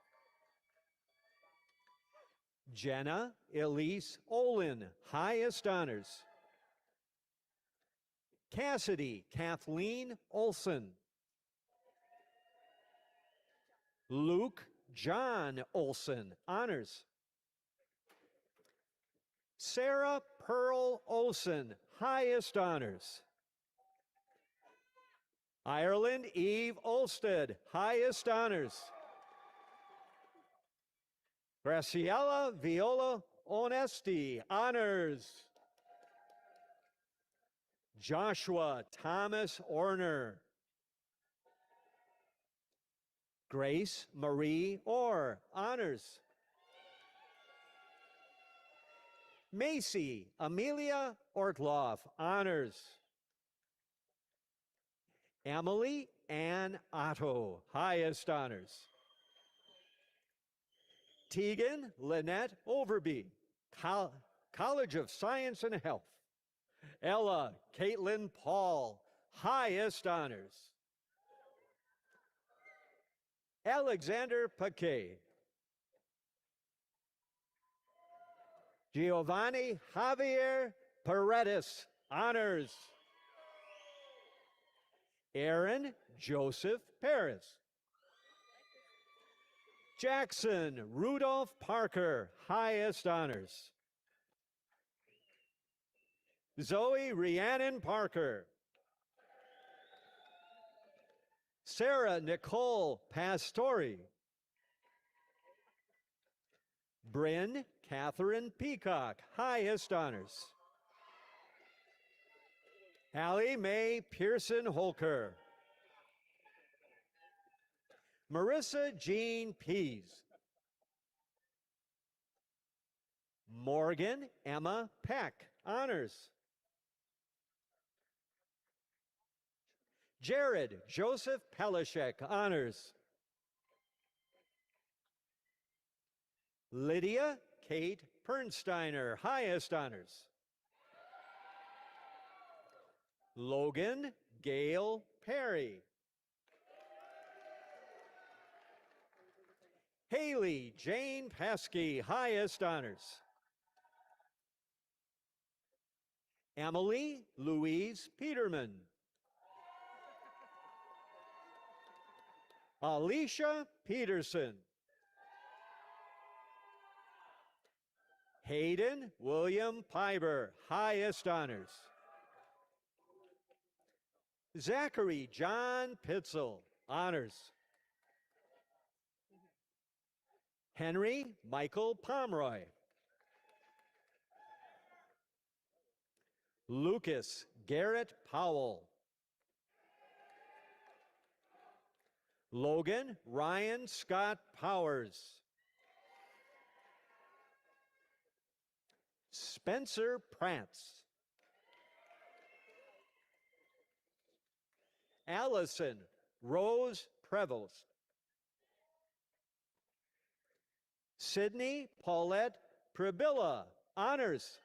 [SPEAKER 11] Jenna Elise Olin, highest honors. Cassidy Kathleen Olson. Luke John Olson, honors. Sarah Pearl Olson, highest honors. Ireland Eve Olsted, highest honors. Graciela Viola Onesti, honors. Joshua Thomas Orner. Grace Marie Orr, honors. Macy Amelia Ortloff, honors. Emily Ann Otto, highest honors. Tegan Lynette Overby, College of Science and Health. Ella Caitlin Paul, highest honors. Alexander Paquet. Giovanni Javier Paredes, honors. Aaron Joseph Perez. Jackson Rudolph Parker, highest honors. Zoe Rhiannon Parker. Sarah Nicole Pastori. Bryn Catherine Peacock, highest honors. Hallie Mae Pearson Holker. Marissa Jean Pease. Morgan Emma Peck, honors. Jared Joseph Pelishek, honors. Lydia Kate Pernsteiner, highest honors. Logan Gail Perry. Haley Jane Pesky, highest honors. Emily Louise Peterman. Alicia Peterson. Hayden William Piber, highest honors. Zachary John Pitzel, honors. Henry Michael Pomeroy. Lucas Garrett Powell. Logan Ryan Scott Powers. Spencer Prance. Allison Rose Prevost. Sydney Paulette Pribilla, honors.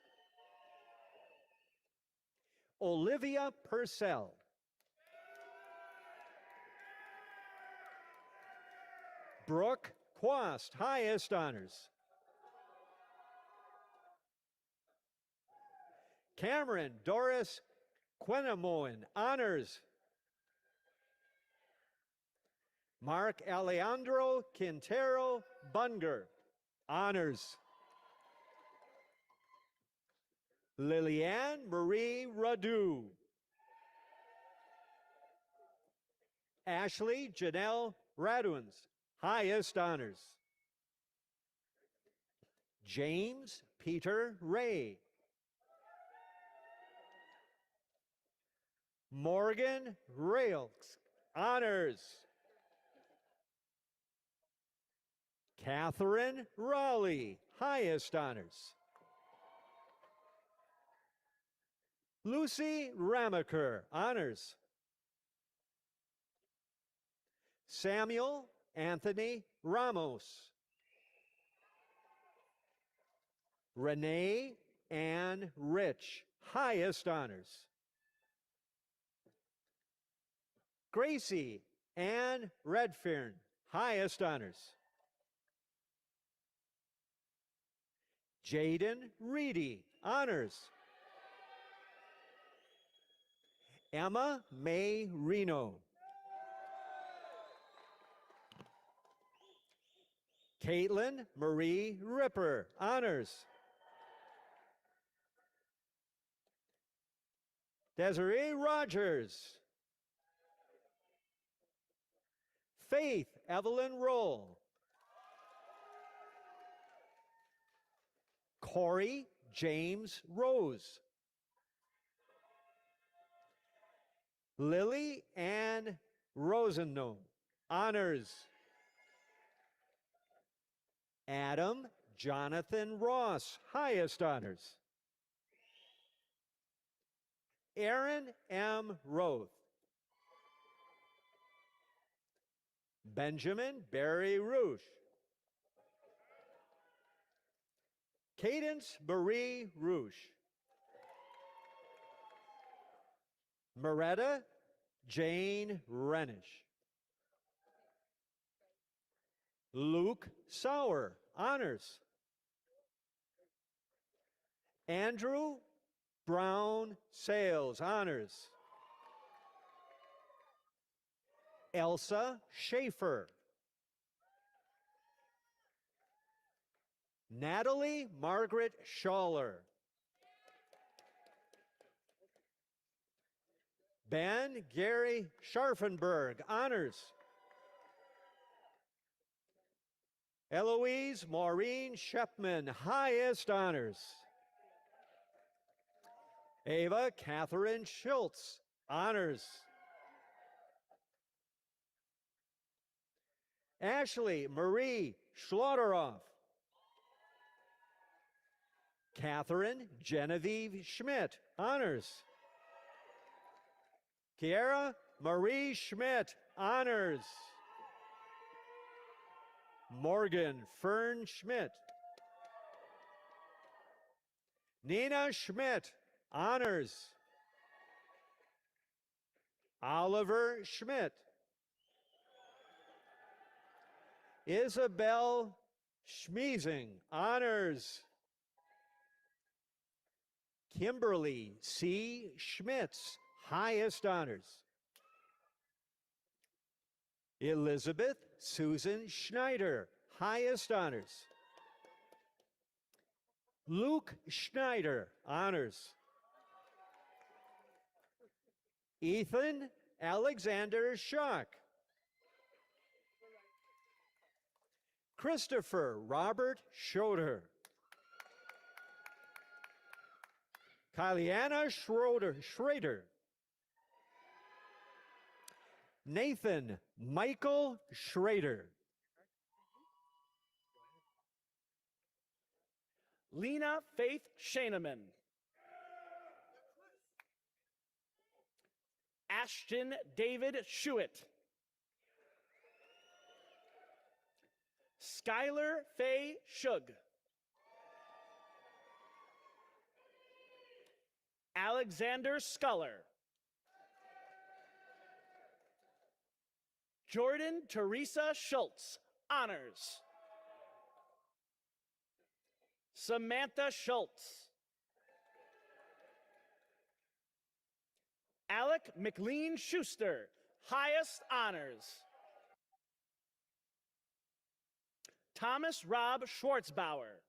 [SPEAKER 11] Olivia Purcell. Brooke Quast, highest honors. Cameron Doris Quenemoen, honors. Mark Alejandro Quintero Bunger, honors. Liliane Marie Radu. Ashley Janelle Raduins, highest honors. James Peter Ray. Morgan Rails, honors. Catherine Raleigh, highest honors. Lucy Ramaker, honors. Samuel Anthony Ramos. Renee Ann Rich, highest honors. Gracie Ann Redfern, highest honors. Jaden Reedy, honors. Emma May Reno. Caitlin Marie Ripper, honors. Desiree Rogers. Faith Evelyn Roll. Corey James Rose. Lily Ann Rosenno, honors. Adam Jonathan Ross, highest honors. Aaron M. Roth. Benjamin Barry Rouge. Cadence Marie Rouge. Moretta Jane Renish. Luke Sauer, honors. Andrew Brown Sales, honors. Elsa Schaefer. Natalie Margaret Schaller. Ben Gary Scharfenberg, honors. Eloise Maureen Shepman, highest honors. Ava Catherine Schultz, honors. Ashley Marie Schlotteroff. Catherine Genevieve Schmidt, honors. Kiara Marie Schmidt, honors. Morgan Fern Schmidt. Nina Schmidt, honors. Oliver Schmidt. Isabel Schmiesing, honors. Kimberly C. Schmitz, highest honors. Elizabeth Susan Schneider, highest honors. Luke Schneider, honors. Ethan Alexander Schock. Christopher Robert Schroeder. Kyliana Schrader. Nathan Michael Schrader.
[SPEAKER 1] Lena Faith Shaneman. Ashton David Schuett. Skylar Faye Shug. Alexander Sculler. Jordan Teresa Schultz, honors. Samantha Schultz. Alec McLean Schuster, highest honors. Thomas Rob Schwartzbauer.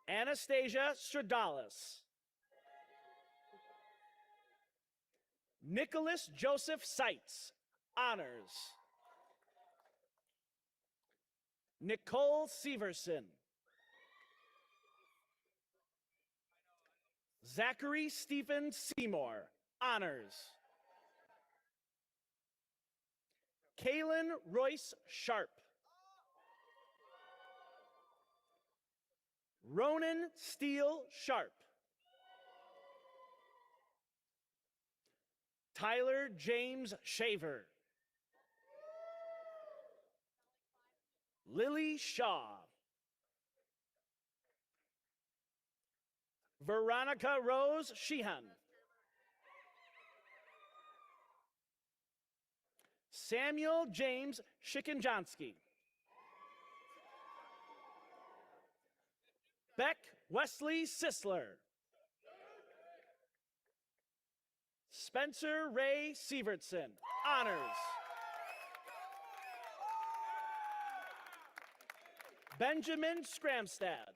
[SPEAKER 1] Anastasia Stradalis. Nicholas Joseph Seitz, honors. Nicole Severson. Zachary Stephen Seymour, honors. Kaylin Royce Sharp. Ronan Steele Sharp. Tyler James Shaver. Lily Shaw. Veronica Rose Sheehan. Samuel James Shikenjansky. Beck Wesley Sisler. Spencer Ray Sievertson, honors. Benjamin Scramstad.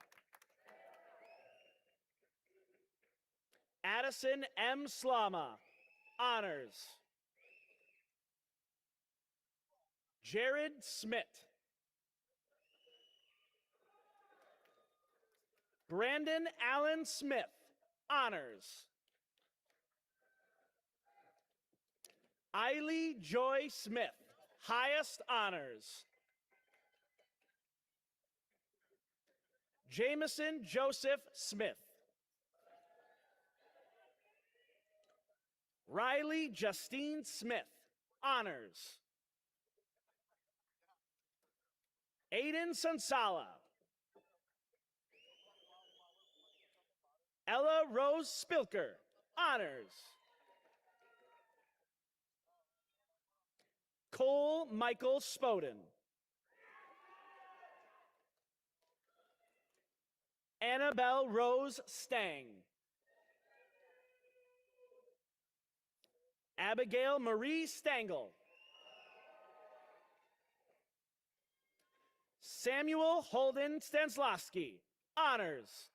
[SPEAKER 1] Addison M. Slama, honors. Jared Smith. Brandon Allen Smith, honors. Eiley Joy Smith, highest honors. Jameson Joseph Smith. Riley Justine Smith, honors. Aiden Sansala. Ella Rose Spilker, honors. Cole Michael Spoden. Annabelle Rose Stang. Abigail Marie Stangl. Samuel Holden Stanslavsky, honors.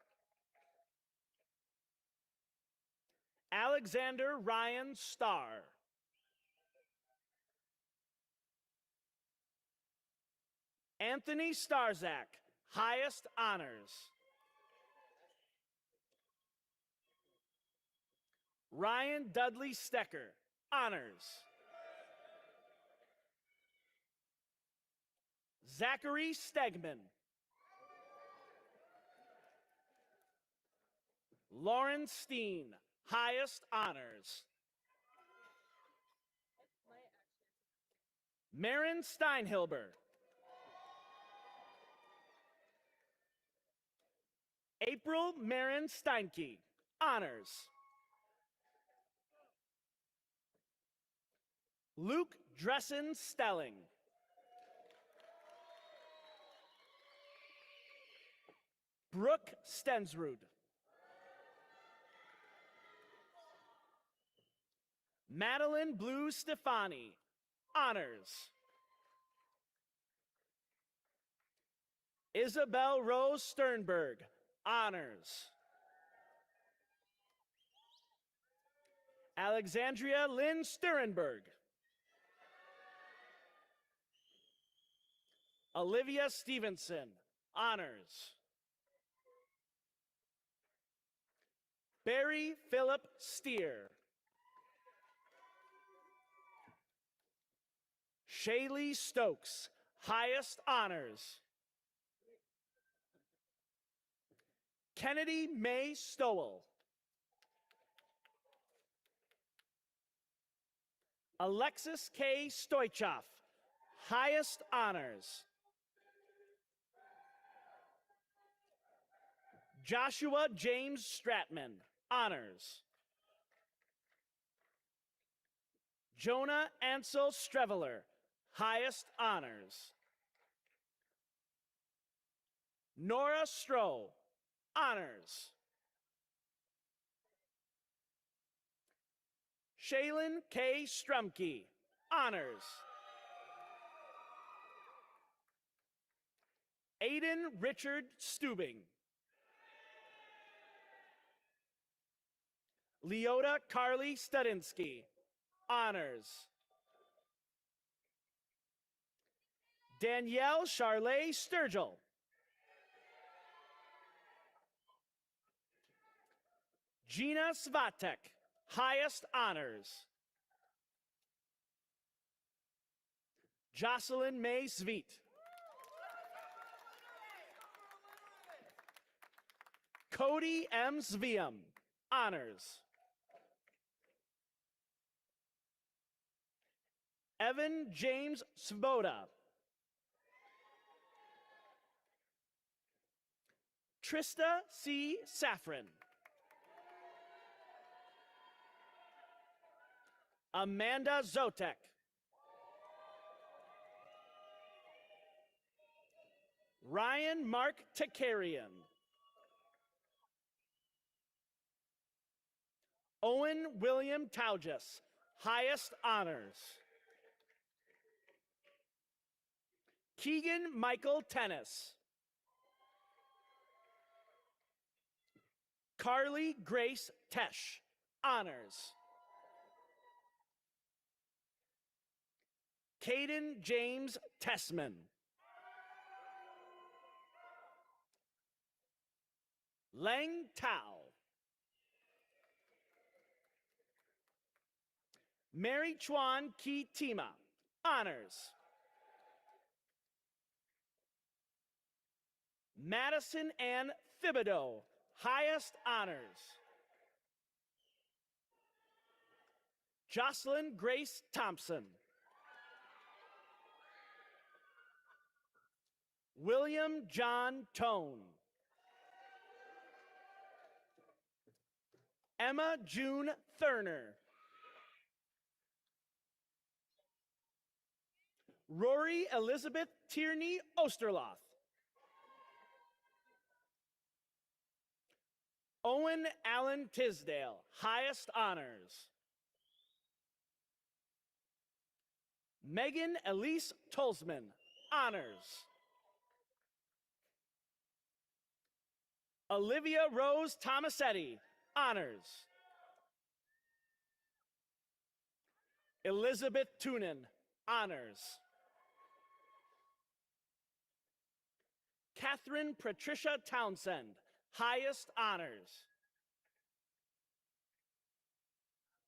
[SPEAKER 1] Alexander Ryan Starr. Anthony Starzak, highest honors. Ryan Dudley Stecker, honors. Zachary Stegman. Lauren Steen, highest honors. Marin Steinhilber. April Marin Steinke, honors. Luke Dressen Stelling. Brooke Stensrud. Madeline Blue Stefani, honors. Isabel Rose Sternberg, honors. Alexandria Lynn Sturenberg. Olivia Stevenson, honors. Barry Philip Steer. Shaylee Stokes, highest honors. Kennedy May Stowell. Alexis K. Stoichkov, highest honors. Joshua James Stratman, honors. Jonah Ansel Streveler, highest honors. Nora Stroh, honors. Shaylin K. Strumke, honors. Aiden Richard Stubing. Leota Carly Studinsky, honors. Danielle Charlay Sturgill. Gina Svatek, highest honors. Jocelyn May Sveit. Cody M. Zviam, honors. Evan James Svoboda. Trista C. Safran. Amanda Zotek. Ryan Mark Takarian. Owen William Taujas, highest honors. Keegan Michael Tennis. Carly Grace Tesh, honors. Caden James Tessman. Lang Tao. Mary Chuan Ki Tima, honors. Madison Ann Thibodeau, highest honors. Jocelyn Grace Thompson. William John Tone. Emma June Thurner. Rory Elizabeth Tierney Osterloth. Owen Allen Tisdale, highest honors. Megan Elise Tolsman, honors. Olivia Rose Tomasetti, honors. Elizabeth Tunin, honors. Catherine Patricia Townsend, highest honors.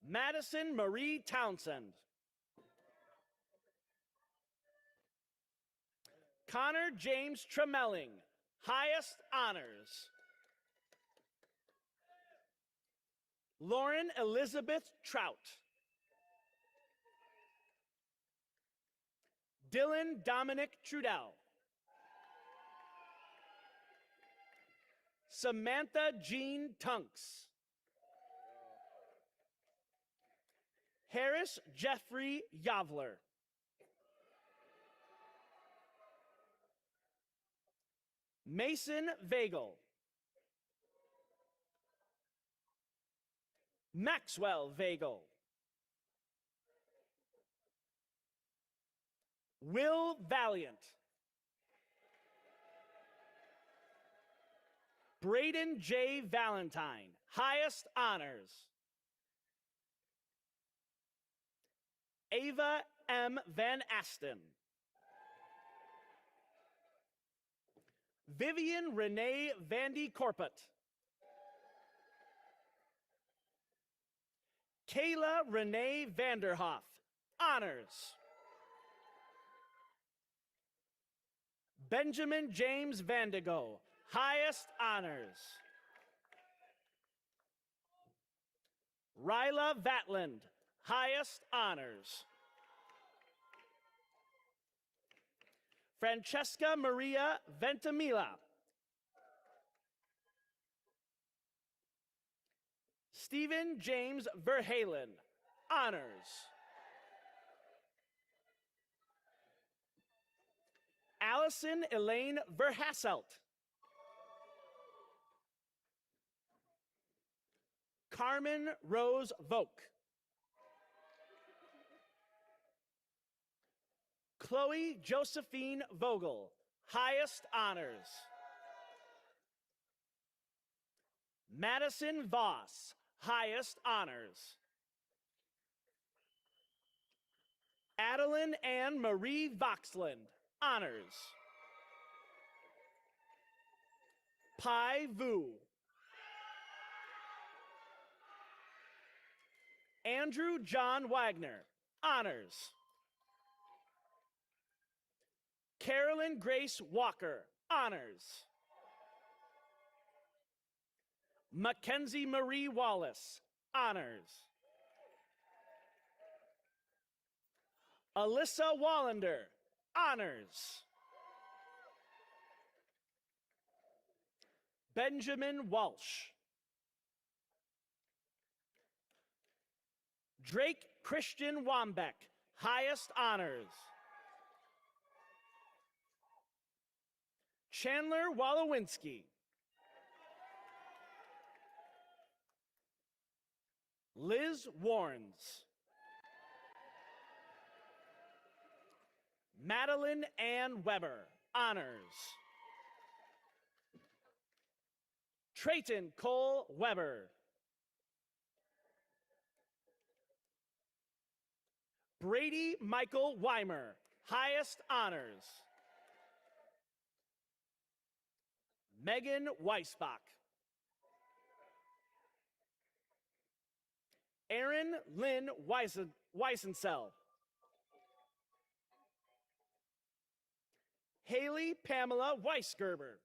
[SPEAKER 1] Madison Marie Townsend. Connor James Tremelling, highest honors. Lauren Elizabeth Trout. Dylan Dominic Trudell. Samantha Jean Tunks. Harris Jeffrey Yavler. Mason Vagel. Maxwell Vagel. Will Valiant. Braden J. Valentine, highest honors. Ava M. Van Asten. Vivian Renee Vandy Corput. Kayla Renee Vanderhoff, honors. Benjamin James Vandigo, highest honors. Ryla Vatland, highest honors. Francesca Maria Ventimiglia. Stephen James Verhalen, honors. Allison Elaine Verhasselt. Carmen Rose Volk. Chloe Josephine Vogel, highest honors. Madison Voss, highest honors. Adeline Ann Marie Voxland, honors. Pai Vu. Andrew John Wagner, honors. Carolyn Grace Walker, honors. Mackenzie Marie Wallace, honors. Alyssa Wallander, honors. Benjamin Walsh. Drake Christian Wambeck, highest honors. Chandler Walowinski. Liz Warrens. Madeline Ann Weber, honors. Trayton Cole Weber. Brady Michael Weimer, highest honors. Megan Weisbach. Erin Lynn Weisensell. Haley Pamela Weisgerber.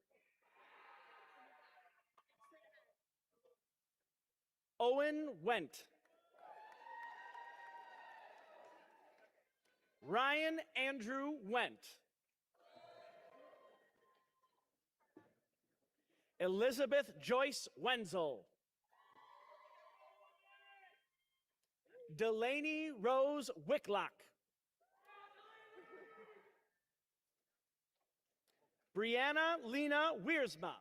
[SPEAKER 1] Owen Went. Ryan Andrew Went. Elizabeth Joyce Wenzel. Delaney Rose Wicklock. Brianna Lena Wiersma.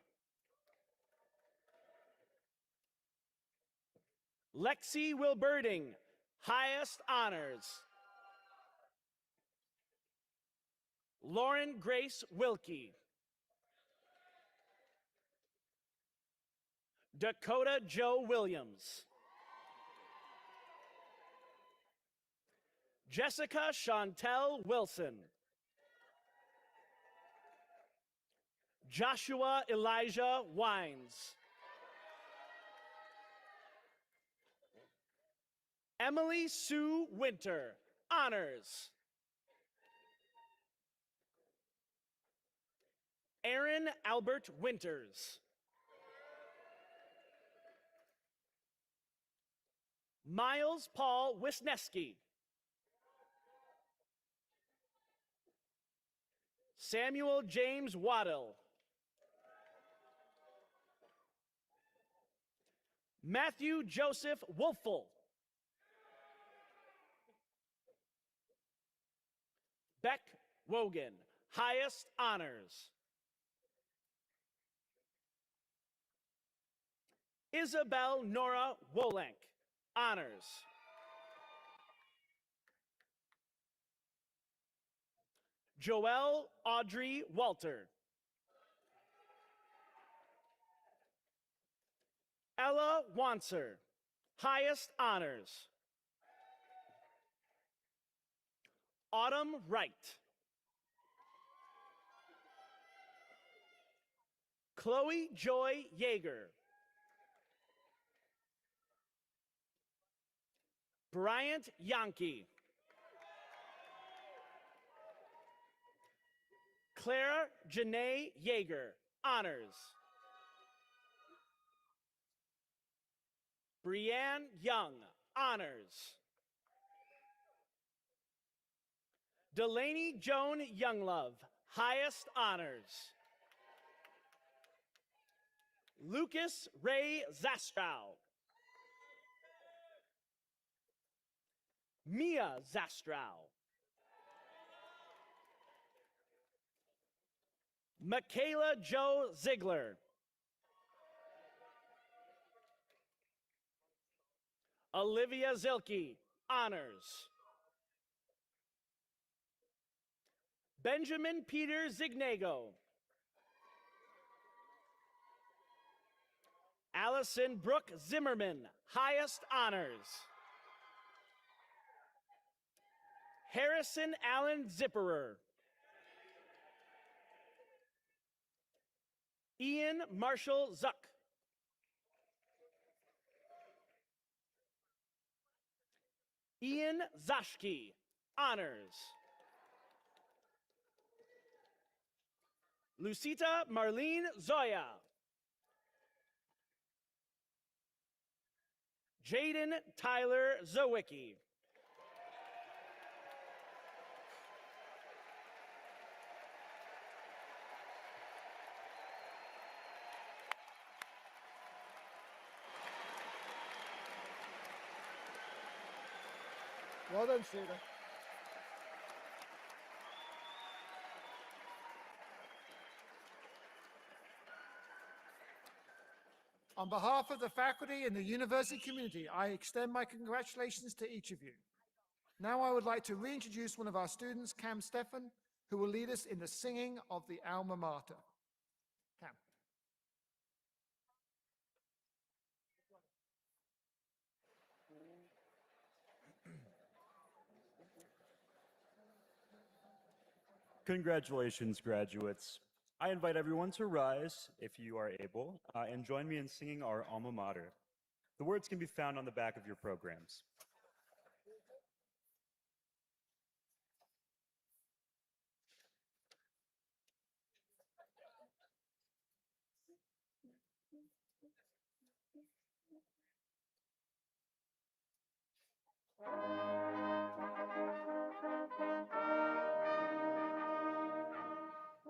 [SPEAKER 1] Lexi Wilberding, highest honors. Lauren Grace Wilkie. Dakota Joe Williams. Jessica Chantel Wilson. Joshua Elijah Wines. Emily Sue Winter, honors. Aaron Albert Winters. Miles Paul Wisniewski. Samuel James Waddell. Matthew Joseph Wolfel. Beck Wogan, highest honors. Isabel Nora Wolenk, honors. Joelle Audrey Walter. Ella Wanser, highest honors. Autumn Wright. Chloe Joy Yeager. Bryant Yankee. Clara Janae Yeager, honors. Brianne Young, honors. Delaney Joan Younglove, highest honors. Lucas Ray Zastrow. Mia Zastrow. Michaela Jo Ziegler. Olivia Zilke, honors. Benjamin Peter Zignago. Allison Brooke Zimmerman, highest honors. Harrison Allen Zipperer. Ian Marshall Zuck. Ian Zashke, honors. Lucita Marlene Zoya. Jaden Tyler Zawicki.
[SPEAKER 3] Well done, Sheila. On behalf of the faculty and the university community, I extend my congratulations to each of you. Now I would like to reintroduce one of our students, Cam Steffen, who will lead us in the singing of the Alma Mater. Cam.
[SPEAKER 4] Congratulations, graduates. I invite everyone to rise, if you are able, and join me in singing our alma mater. The words can be found on the back of your programs.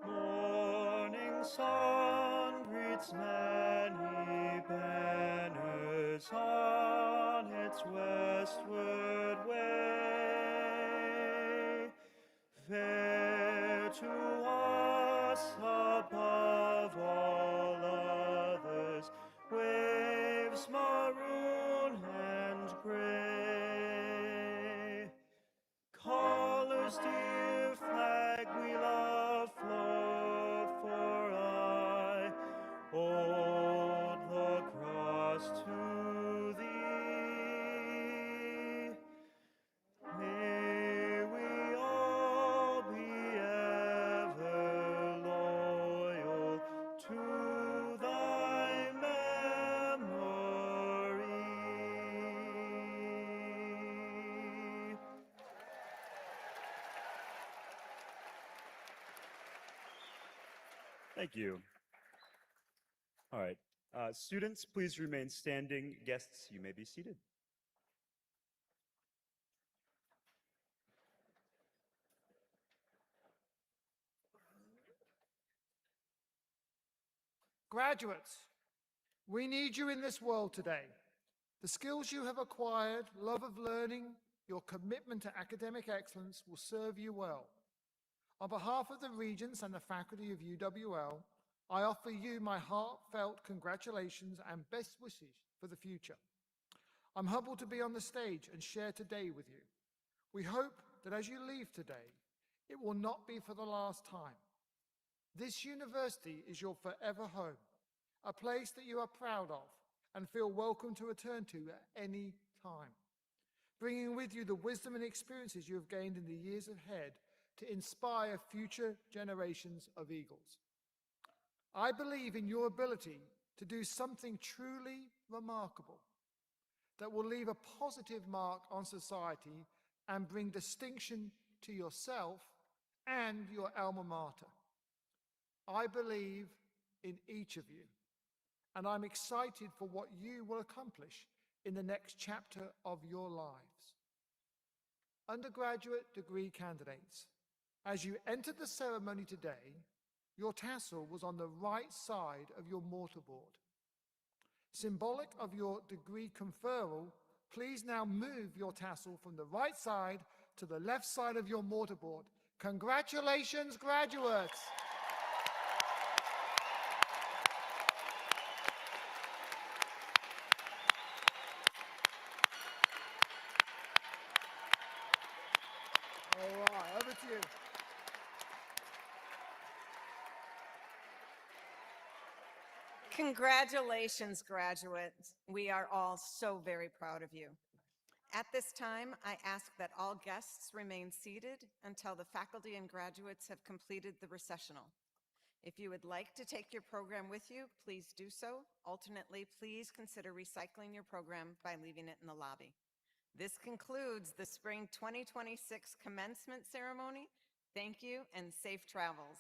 [SPEAKER 4] Morning sun greets many banners on its westward way. Fair to us above all others, waves maroon Thank you. All right. Students, please remain standing. Guests, you may be seated.
[SPEAKER 3] Graduates, we need you in this world today. The skills you have acquired, love of learning, your commitment to academic excellence will serve you well. On behalf of the Regents and the faculty of UWL, I offer you my heartfelt congratulations and best wishes for the future. I'm humbled to be on the stage and share today with you. We hope that as you leave today, it will not be for the last time. This university is your forever home, a place that you are proud of and feel welcome to return to at any time, bringing with you the wisdom and experiences you have gained in the years ahead to inspire future generations of Eagles. I believe in your ability to do something truly remarkable that will leave a positive mark on society and bring distinction to yourself and your alma mater. I believe in each of you, and I'm excited for what you will accomplish in the next chapter of your lives. Undergraduate degree candidates, as you entered the ceremony today, your tassel was on the right side of your mortarboard. Symbolic of your degree conferral, please now move your tassel from the right side to the left side of your mortarboard. Congratulations, graduates! All right, over to you.
[SPEAKER 2] Congratulations, graduates. We are all so very proud of you. At this time, I ask that all guests remain seated until the faculty and graduates have completed the recessional. If you would like to take your program with you, please do so. Alternately, please consider recycling your program by leaving it in the lobby. This concludes the Spring 2026 commencement ceremony. Thank you and safe travels.